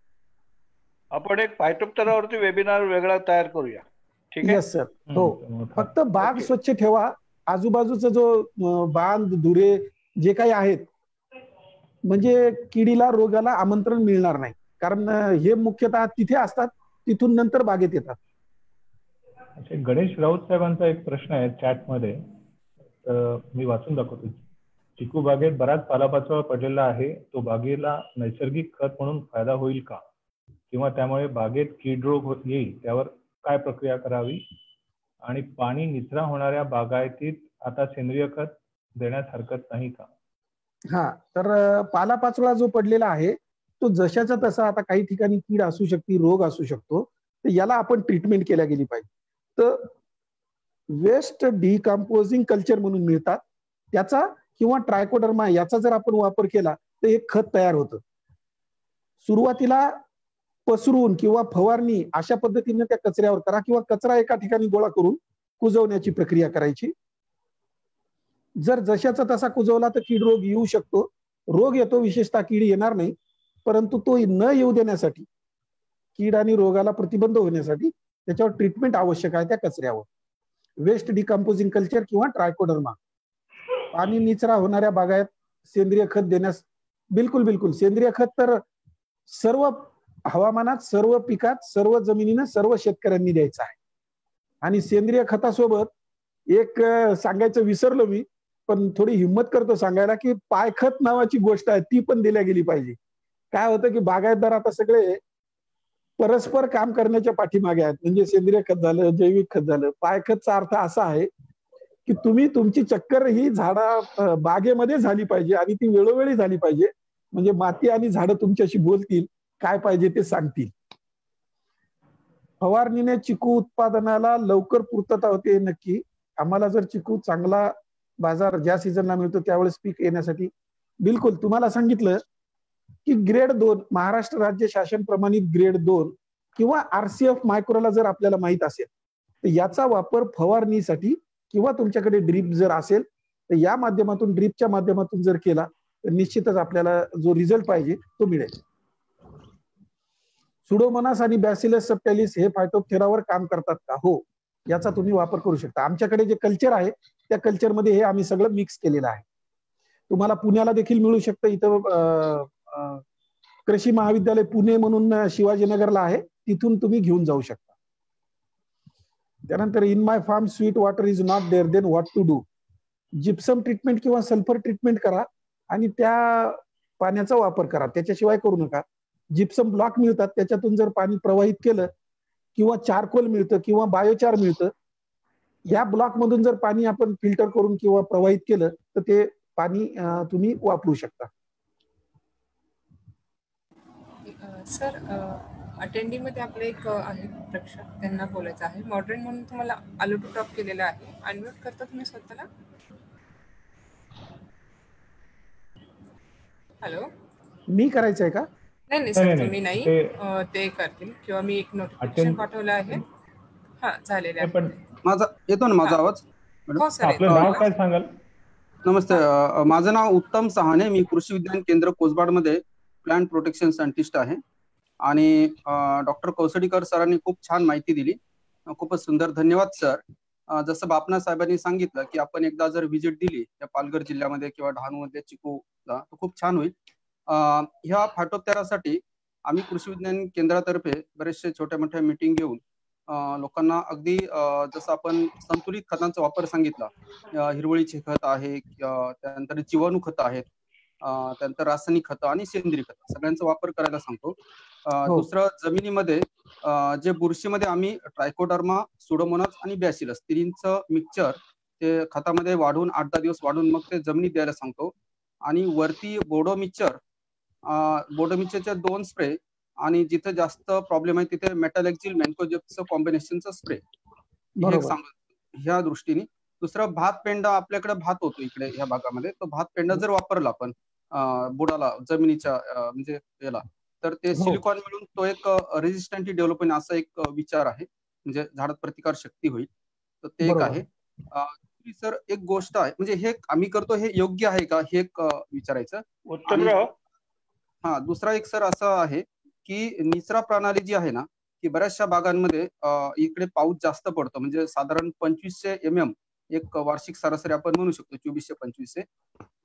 आपण एक फायटोप्थेरावरती वेबिनार वेगळा तयार करूया, ठीक आहे? येस सर, हो. फक्त बाग स्वच्छ ठेवा, आजूबाजूचा जो बांध दुरे जे काही आहेत, म्हणजे किडीला रोगाला आमंत्रण मिळणार नाही. कारण हे मुख्यतः तिथे असतात, तिथून नंतर बागेत येतात. गणेश राऊत साहेबांचा एक प्रश्न आहे चॅट मध्ये, मी वाचून दाखवतो. चिकू बागेत बराच पालापाचोळा पडलेला आहे, तो बागेला नैसर्गिक खत म्हणून फायदा होईल का, किंवा त्यामुळे बागेत कीड रोग येईल, त्यावर काय प्रक्रिया करावी? आणि पाणी निचरा होणाऱ्या बागायतीत आता सेंद्रिय खत देण्यास हरकत नाही का? हा, तर पालापाचोळा जो पडलेला आहे तो जशाचा तसा, आता काही ठिकाणी कीड असू शकते, रोग असू शकतो, तर याला आपण ट्रीटमेंट केल्या गेली पाहिजे. तर वेस्ट डिकम्पोजिंग कल्चर म्हणून मिळतात, त्याचा किंवा ट्रायकोडर्मा याचा जर आपण वापर केला तर एक खत तयार होतं. सुरुवातीला पसरून किंवा फवारणी अशा पद्धतीने त्या कचऱ्यावर करा, किंवा कचरा एका ठिकाणी गोळा करून कुजवण्याची प्रक्रिया करायची. जर जशाचा तसा कुजवला तर कीड रोग येऊ शकतो. रोग येतो, विशेषतः कीड येणार नाही, परंतु तो न येऊ देण्यासाठी, कीड आणि रोगाला प्रतिबंध होण्यासाठी त्याच्यावर ट्रीटमेंट आवश्यक आहे त्या कचऱ्यावर. वेस्ट डिकम्पोजिंग कल्चर किंवा ट्रायकोडर्मा. पाणी निचरा होणाऱ्या बागायत सेंद्रिय खत देण्यास बिलकुल सेंद्रिय खत तर सर्व हवामानात, सर्व पिकात, सर्व जमिनीनं, सर्व शेतकऱ्यांनी द्यायचं आहे. आणि सेंद्रिय खतासोबत एक सांगायचं विसरलो मी, पण थोडी हिंमत करतो सांगायला, की पायखत नावाची गोष्ट आहे, ती पण दिल्या गेली पाहिजे. काय होतं की बागायतदार आता सगळे परस्पर काम करण्याच्या पाठीमागे आहेत. म्हणजे सेंद्रिय खत झालं, जैविक खत झालं. पायखतचा अर्थ असा आहे की तुम्ही तुमची चक्कर ही झाडा बागेमध्ये झाली पाहिजे आणि ती वेळोवेळी झाली पाहिजे. म्हणजे माती आणि झाडं तुमच्याशी बोलतील, काय पाहिजे ते सांगतील. फवारणीने चिकू उत्पादनाला लवकर पूर्तता होते नक्की. आम्हाला जर चिकू चांगला बाजार ज्या सीझनला मिळतो त्यावेळेस पीक येण्यासाठी बिलकुल तुम्हाला सांगितलं की ग्रेड 2 महाराष्ट्र राज्य शासन प्रमाणित ग्रेड 2 किंवा RCF मायक्रोला जर आपल्याला माहित असेल तर याचा वापर फवारणीसाठी, किंवा तुमच्याकडे ड्रीप जर असेल तर या माध्यमातून, ड्रीपच्या माध्यमातून जर केला तर निश्चितच आपल्याला जो रिझल्ट पाहिजे तो मिळेल. सुडोमोनास आणि बॅसिलस सबटायलिस हे फायटोप्थेरावर काम करतात का? हो, याचा तुम्ही वापर करू शकता. आमच्याकडे जे कल्चर आहे त्या कल्चरमध्ये हे आम्ही सगळं मिक्स केलेलं आहे. तुम्हाला पुण्याला देखील मिळू शकतं. इथं कृषी महाविद्यालय पुणे म्हणून शिवाजीनगरला आहे, तिथून तुम्ही घेऊन जाऊ शकता. त्यानंतर in my farm sweet water is not there, then what to do? Gypsum treatment किंवा सल्फर ट्रीटमेंट करा आणि त्या पाण्याचा वापर करा, त्याच्याशिवाय करू नका. जिप्सम ब्लॉक मिळतात, त्याच्यातून जर पाणी प्रवाहित केलं, किंवा चारकोल मिळतं किंवा बायोचार मिळतं, या ब्लॉक मधून जर पाणी आपण फिल्टर करून किंवा प्रवाहित केलं तर ते पाणी तुम्ही वापरू शकता. सर अटेंडिंग मध्ये आपले एक आहे प्रेक्षक, त्यांना बोलायचं आहे. मॉडरेट म्हणून तुम्हाला आलो टू टॉप केलेलं आहे. अनम्यूट करता तुम्ही स्वतःला. हॅलो, मी करायचं आहे का? नाही नाही सर, तुम्ही नाही, ते करतील किंवा मी एक नोटिफिकेशन पाठवलं आहे. हा, झालेलं आहे. पण माझा येतो ना माझा आवाज? हो सर. आपलं नाव काय सांगाल? नमस्ते, माझं नाव उत्तम सहाने. मी कृषी विज्ञान केंद्र कोसबाडमध्ये प्लांट प्रोटेक्शन सायंटिस्ट आहे. आणि डॉक्टर कौसडीकर सरांनी खूप छान माहिती दिली. खूपच सुंदर, धन्यवाद सर. जसं बापना साहेबांनी सांगितलं की आपण एकदा जर व्हिजिट दिली त्या पालघर जिल्ह्यामध्ये किंवा डहाणूमध्ये चिकूला, तर खूप छान होईल. ह्या फाटोपचारासाठी आम्ही कृषी विज्ञान केंद्रातर्फे बरेचसे छोट्या मोठ्या मीटिंग घेऊन लोकांना अगदी जसं आपण संतुलित खतांचा वापर सांगितला, हिरवळीचे खत आहे, त्यानंतर जीवाणू खत आहेत, त्यानंतर रासायनिक खतं आणि सेंद्रिय खत सगळ्यांचा वापर करायला सांगतो. दुसरं, जमिनीमध्ये जे बुरशीमध्ये आम्ही ट्रायकोडर्मा, सुडोमोनास आणि बॅसिलस तिन्हींचं मिक्सचर ते खतामध्ये वाढून 8-10 दिवस वाढून मग ते जमिनीत द्यायला सांगतो. आणि वरती बोडो मिक्सचरचे 2 स्प्रे, आणि जिथे जास्त प्रॉब्लेम आहे तिथे मेटॅलेक्झिल मॅन्कोजेबचं कॉम्बिनेशनचा स्प्रे ह्या दृष्टीने. दुसरं, भात पेंडा, आपल्याकडे भात होतो इकडे ह्या भागामध्ये, तो भात पेंडा जर वापरला आपण बुडाला जमिनीच्या म्हणजे याला, तर ते सिलिकॉन मिळून तो एक रेजिस्टंट डेव्हलप होईल असा एक विचार आहे, म्हणजे झाडात प्रतिकार शक्ती होईल. तर ते एक आहे. सर एक गोष्ट आहे, म्हणजे हे आम्ही करतो हे योग्य आहे का हे एक विचारायचं. हा, दुसरा एक सर असा आहे की निचरा प्रणाली जी आहे ना, की बऱ्याचशा भागांमध्ये इकडे पाऊस जास्त पडतो, म्हणजे साधारण 2500 mm एक वार्षिक सरासरी आपण म्हणू शकतो, 2400-2500.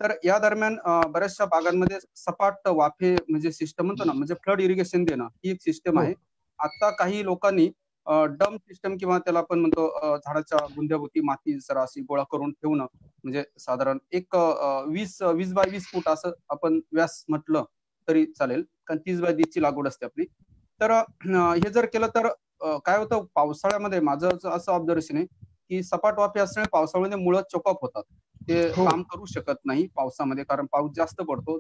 तर या दरम्यान बऱ्याचशा भागांमध्ये सपाट वाफे म्हणजे सिस्टम म्हणतो ना, म्हणजे फ्लड इरिगेशन देणं ही एक सिस्टम आहे. आता काही लोकांनी डम सिस्टम किंवा त्याला आपण म्हणतो झाडाच्या बुंद्याभोवती माती जरा अशी गोळा करून ठेवणं, म्हणजे साधारण एक 20 बाय 20 फूट असं आपण व्यास म्हटलं तरी चालेल, कारण 30 बाय 30 ची लागवड असते आपली. तर हे जर केलं तर काय होतं, पावसाळ्यामध्ये माझं असं ऑब्झर्वेशन आहे की सपाट वाफे असल्यामुळे पावसाळ्यामध्ये मुळं चोकअप होतात, ते काम करू शकत नाही पावसामध्ये, कारण पाऊस जास्त पडतो.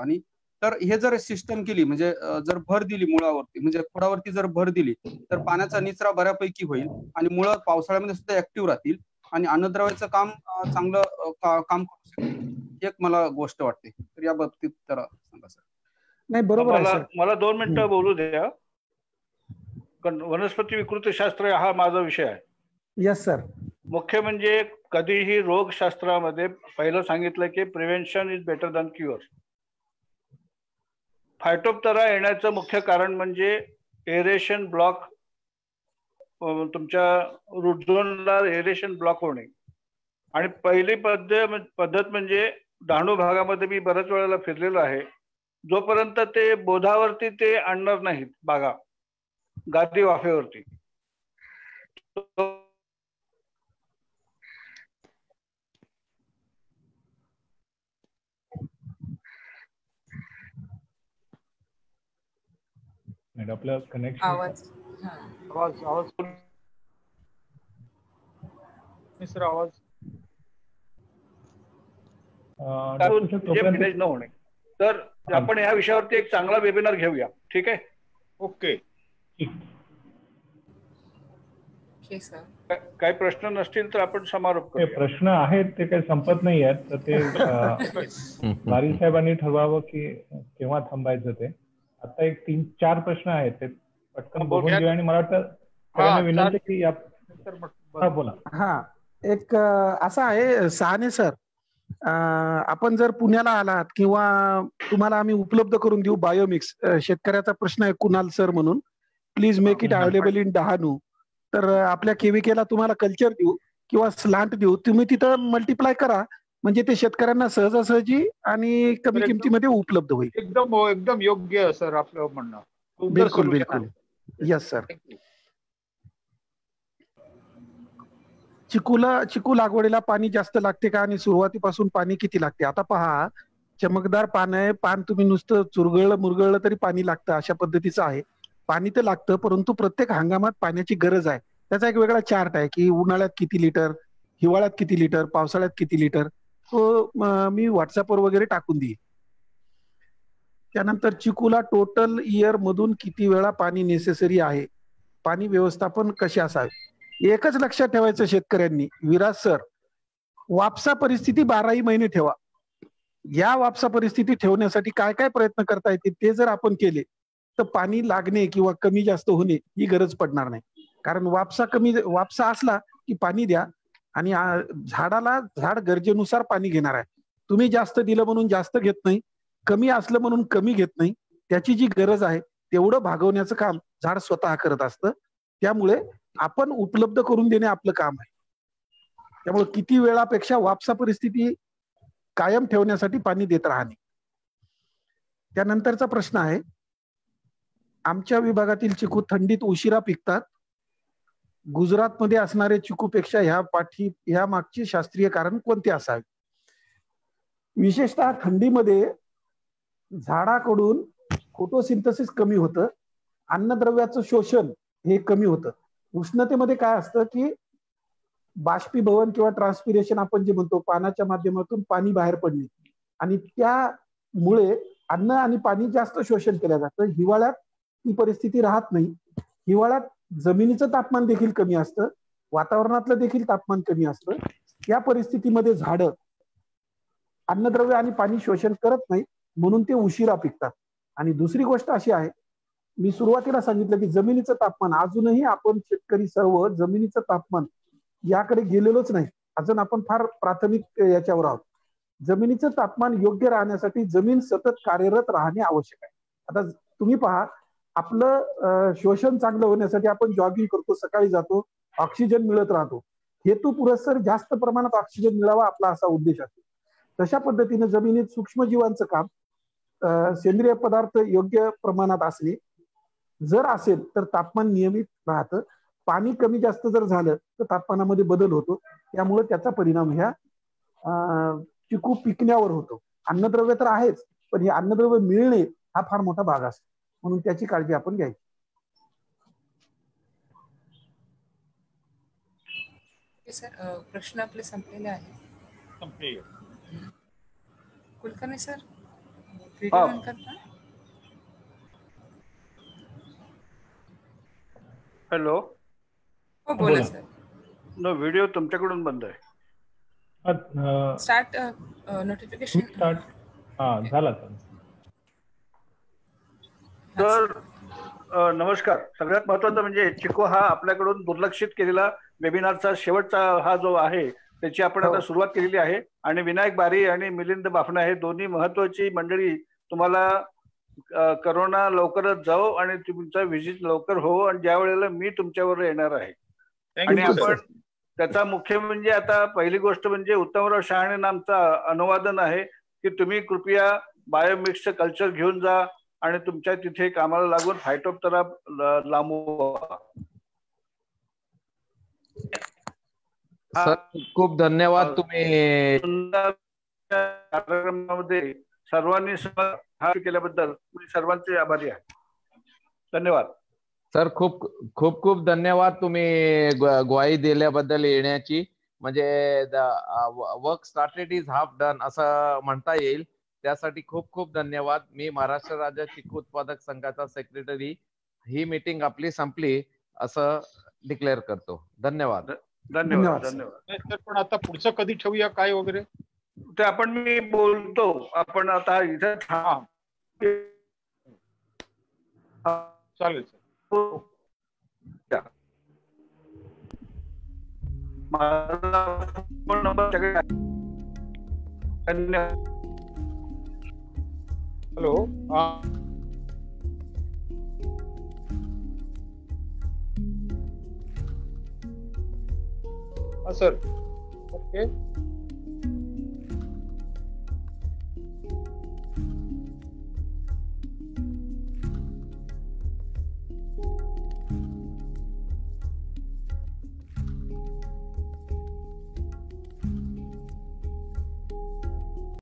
आणि तर हे जर सिस्टम केली, म्हणजे जर भर दिली मुळावरती, म्हणजे खोडावरती जर भर दिली, तर पाण्याचा निचरा बऱ्यापैकी होईल आणि मुळं पावसाळ्यामध्ये सुद्धा ऍक्टिव्ह राहतील आणि अन्नद्रव्याचं काम चांगलं काम करू शकतील. एक मला गोष्ट वाटते. तर या बाबतीत जरा सांगा सर. नाही, बरोबर आहे सर. मला 2 मिनिटं बोलू द्या. वनस्पती विकृतीशास्त्र हा माझा विषय आहे. Yes sir. मुख्य म्हणजे कधीही रोगशास्त्रामध्ये पहिलं सांगितलं की prevention is better than cure. Phytophthora येण्याचं मुख्य कारण म्हणजे एरेशन ब्लॉक, तुमच्या रूट झोनला एरेशन ब्लॉक होणे. आणि पहिली पद्धत म्हणजे डहाणू भागामध्ये मी बऱ्याच वेळेला फिरलेलो आहे, जोपर्यंत ते बोधावरती ते आणणार नाहीत बागा गादी वाफेवरती, आपलं कनेक्शन आवाज सर आवाज मॅनेज न होणे. तर आपण या विषयावरती एक चांगला वेबिनार घेऊया. ठीक आहे? ओके. काही प्रश्न नसतील तर आपण समारोप करू. प्रश्न आहेत ते काही संपत नाही आहेत, तर ते वारी साहेबांनी ठरवावं की केव्हा थांबायचं ते. आता एक 3-4 प्रश्न आहेत, ते पटकन बघून घेऊ. आणि मला वाटतं विनंती की बोला. हा, एक असं आहे सहाने सर, आपण जर पुण्याला आलात किंवा तुम्हाला आम्ही उपलब्ध करून देऊ बायोमिक्स. शेतकऱ्याचा प्रश्न आहे कुणाल सर म्हणून, please make it available in Dahanu. तर आपल्या केव्हीकेला तुम्हाला कल्चर देऊ किंवा स्लांट देऊ, तुम्ही तिथं मल्टिप्लाय करा, म्हणजे ते शेतकऱ्यांना सहजासहजी आणि कमी किमतीमध्ये उपलब्ध होईल. एकदम योग्य सर आपलं म्हणणं. बिलकुल बिलकुल. Yes sir. चिकू लागवडीला पाणी जास्त लागते का आणि सुरुवातीपासून पाणी किती लागते? आता पहा, चमकदार पान आहे, पान तुम्ही नुसतं चुरगळलं मुरगळलं तरी पाणी लागतं, अशा पद्धतीचं आहे. पाणी तर लागतं, परंतु प्रत्येक हंगामात पाण्याची गरज आहे. त्याचा एक वेगळा चार्ट आहे की उन्हाळ्यात किती लिटर, हिवाळ्यात किती लिटर, पावसाळ्यात किती लिटर. तो मी व्हॉट्सअपवर वगैरे टाकून देईन. त्यानंतर चिकूला टोटल इयर मधून किती वेळा पाणी नेसेसरी आहे, पाणी व्यवस्थापन कसे असावे. एकच लक्षात ठेवायचं शेतकऱ्यांनी, विराज सर, वापसा परिस्थिती 12ही महिने ठेवा. या वापसा परिस्थिती ठेवण्यासाठी काय काय प्रयत्न करता येतील ते जर आपण केले तर पाणी लागणे किंवा कमी जास्त होणे ही गरज पडणार नाही. कारण वापसा असला की पाणी द्या, आणि झाडाला झाड गरजेनुसार पाणी घेणार आहे. तुम्ही जास्त दिलं म्हणून जास्त घेत नाही, कमी असलं म्हणून कमी घेत नाही. त्याची जी गरज आहे तेवढं भागवण्याचं काम झाड स्वतः करत असतं. त्यामुळे आपण उपलब्ध करून देणे आपलं काम आहे. त्यामुळे किती वेळापेक्षा वापसा परिस्थिती कायम ठेवण्यासाठी पाणी देत राहणे. त्यानंतरचा प्रश्न आहे, आमच्या विभागातील चिकू थंडीत उशिरा पिकतात. गुजरातमध्ये असणारे चिकूपेक्षा ह्या मागचे शास्त्रीय कारण कोणते असावे. विशेषतः थंडीमध्ये झाडाकडून फोटोसिंथेसिस कमी होतं, अन्नद्रव्याचं शोषण हे कमी होतं. उष्णतेमध्ये काय असतं की बाष्पीभवन किंवा ट्रान्सपिरेशन आपण जे म्हणतो, पानाच्या माध्यमातून पाणी बाहेर पडणे, आणि त्यामुळे अन्न आणि पाणी जास्त शोषण केलं जातं. हिवाळ्यात ही परिस्थिती राहत नाही. हिवाळ्यात जमिनीचं तापमान देखील कमी असतं, वातावरणातलं देखील तापमान कमी असतं. या परिस्थितीमध्ये झाडं अन्नद्रव्य आणि पाणी शोषण करत नाही, म्हणून ते उशिरा पिकतात. आणि दुसरी गोष्ट अशी आहे, मी सुरुवातीला सांगितलं की जमिनीचं तापमान, अजूनही आपण शेतकरी सर्व जमिनीचं तापमान याकडे गेलेलोच नाही. अजून आपण फार प्राथमिक याच्यावर आहोत. जमिनीचं तापमान योग्य राहण्यासाठी जमीन सतत कार्यरत राहणे आवश्यक आहे. आता तुम्ही पहा, आपलं शोषण चांगलं होण्यासाठी आपण जॉगिंग करतो, सकाळी जातो, ऑक्सिजन मिळत राहतो. हेतू पुरस्सर जास्त प्रमाणात ऑक्सिजन मिळावा आपला असा उद्देश असतो. तशा पद्धतीने जमिनीत सूक्ष्मजीवांचं काम, सेंद्रिय पदार्थ योग्य प्रमाणात असणे जर असेल तर तापमान नियमित राहतं. पाणी कमी जास्त जर झालं तर तापमानामध्ये बदल होतो. त्यामुळे त्याचा परिणाम ह्या चिकू पिकण्यावर होतो. अन्नद्रव्य तर आहेच, पण हे अन्नद्रव्य मिळणे हा फार मोठा भाग असतो, म्हणून त्याची काळजी आपण घ्यायची. सर, प्रश्न आपले संपलेले आहेत. कुलकर्णी सर, व्हिडिओ ऑन करता. हॅलो. हो, बोला सर. व्हिडिओ तुमच्याकडून बंद आहे. स्टार्ट नोटिफिकेशन स्टार्ट झाला तर नमस्कार. सगळ्यात महत्वाचं म्हणजे चिकू हा आपल्याकडून दुर्लक्षित केलेला वेबिनारचा शेवटचा हा जो आहे त्याची आपण आता सुरुवात केलेली आहे. आणि विनायक बारी आणि मिलिंद बाफना हे दोन्ही महत्वाची मंडळी तुम्हाला करोना लवकरच जाओ आणि तुमचा व्हिजिट लवकर हो, आणि ज्या वेळेला मी तुमच्यावर येणार आहे. आणि आपण त्याचा मुख्य म्हणजे आता पहिली गोष्ट म्हणजे उत्तमराव शहाणे नामचा अनुवादन आहे की तुम्ही कृपया बायोमिक्सचं कल्चर घेऊन जा आणि तुमच्या तिथे कामाला लागून फायटोप्तरा लांबवा. सर खूप धन्यवाद. तुम्ही कार्यक्रमामध्ये सर्वांनी सहभाग केल्याबद्दल मी सर्वांचे आभारी आहे. धन्यवाद सर. खूप खूप खूप धन्यवाद तुम्ही ग्वाही दिल्याबद्दल येण्याची. म्हणजे work started is half done असं म्हणता येईल. त्यासाठी खूप खूप धन्यवाद. मी महाराष्ट्र राज्य चिकू उत्पादक संघाचा सेक्रेटरी. ही मीटिंग आपली संपली असं डिक्लेअर करतो. धन्यवाद. धन्यवाद. धन्यवाद. पण आता पुढचं कधी ठेवूया काय वगैरे ते आपण मी बोलतो. आपण आता इथे चालेल सर. माझा फोन नंबर धन्यवाद. हॅलो. Sir okay.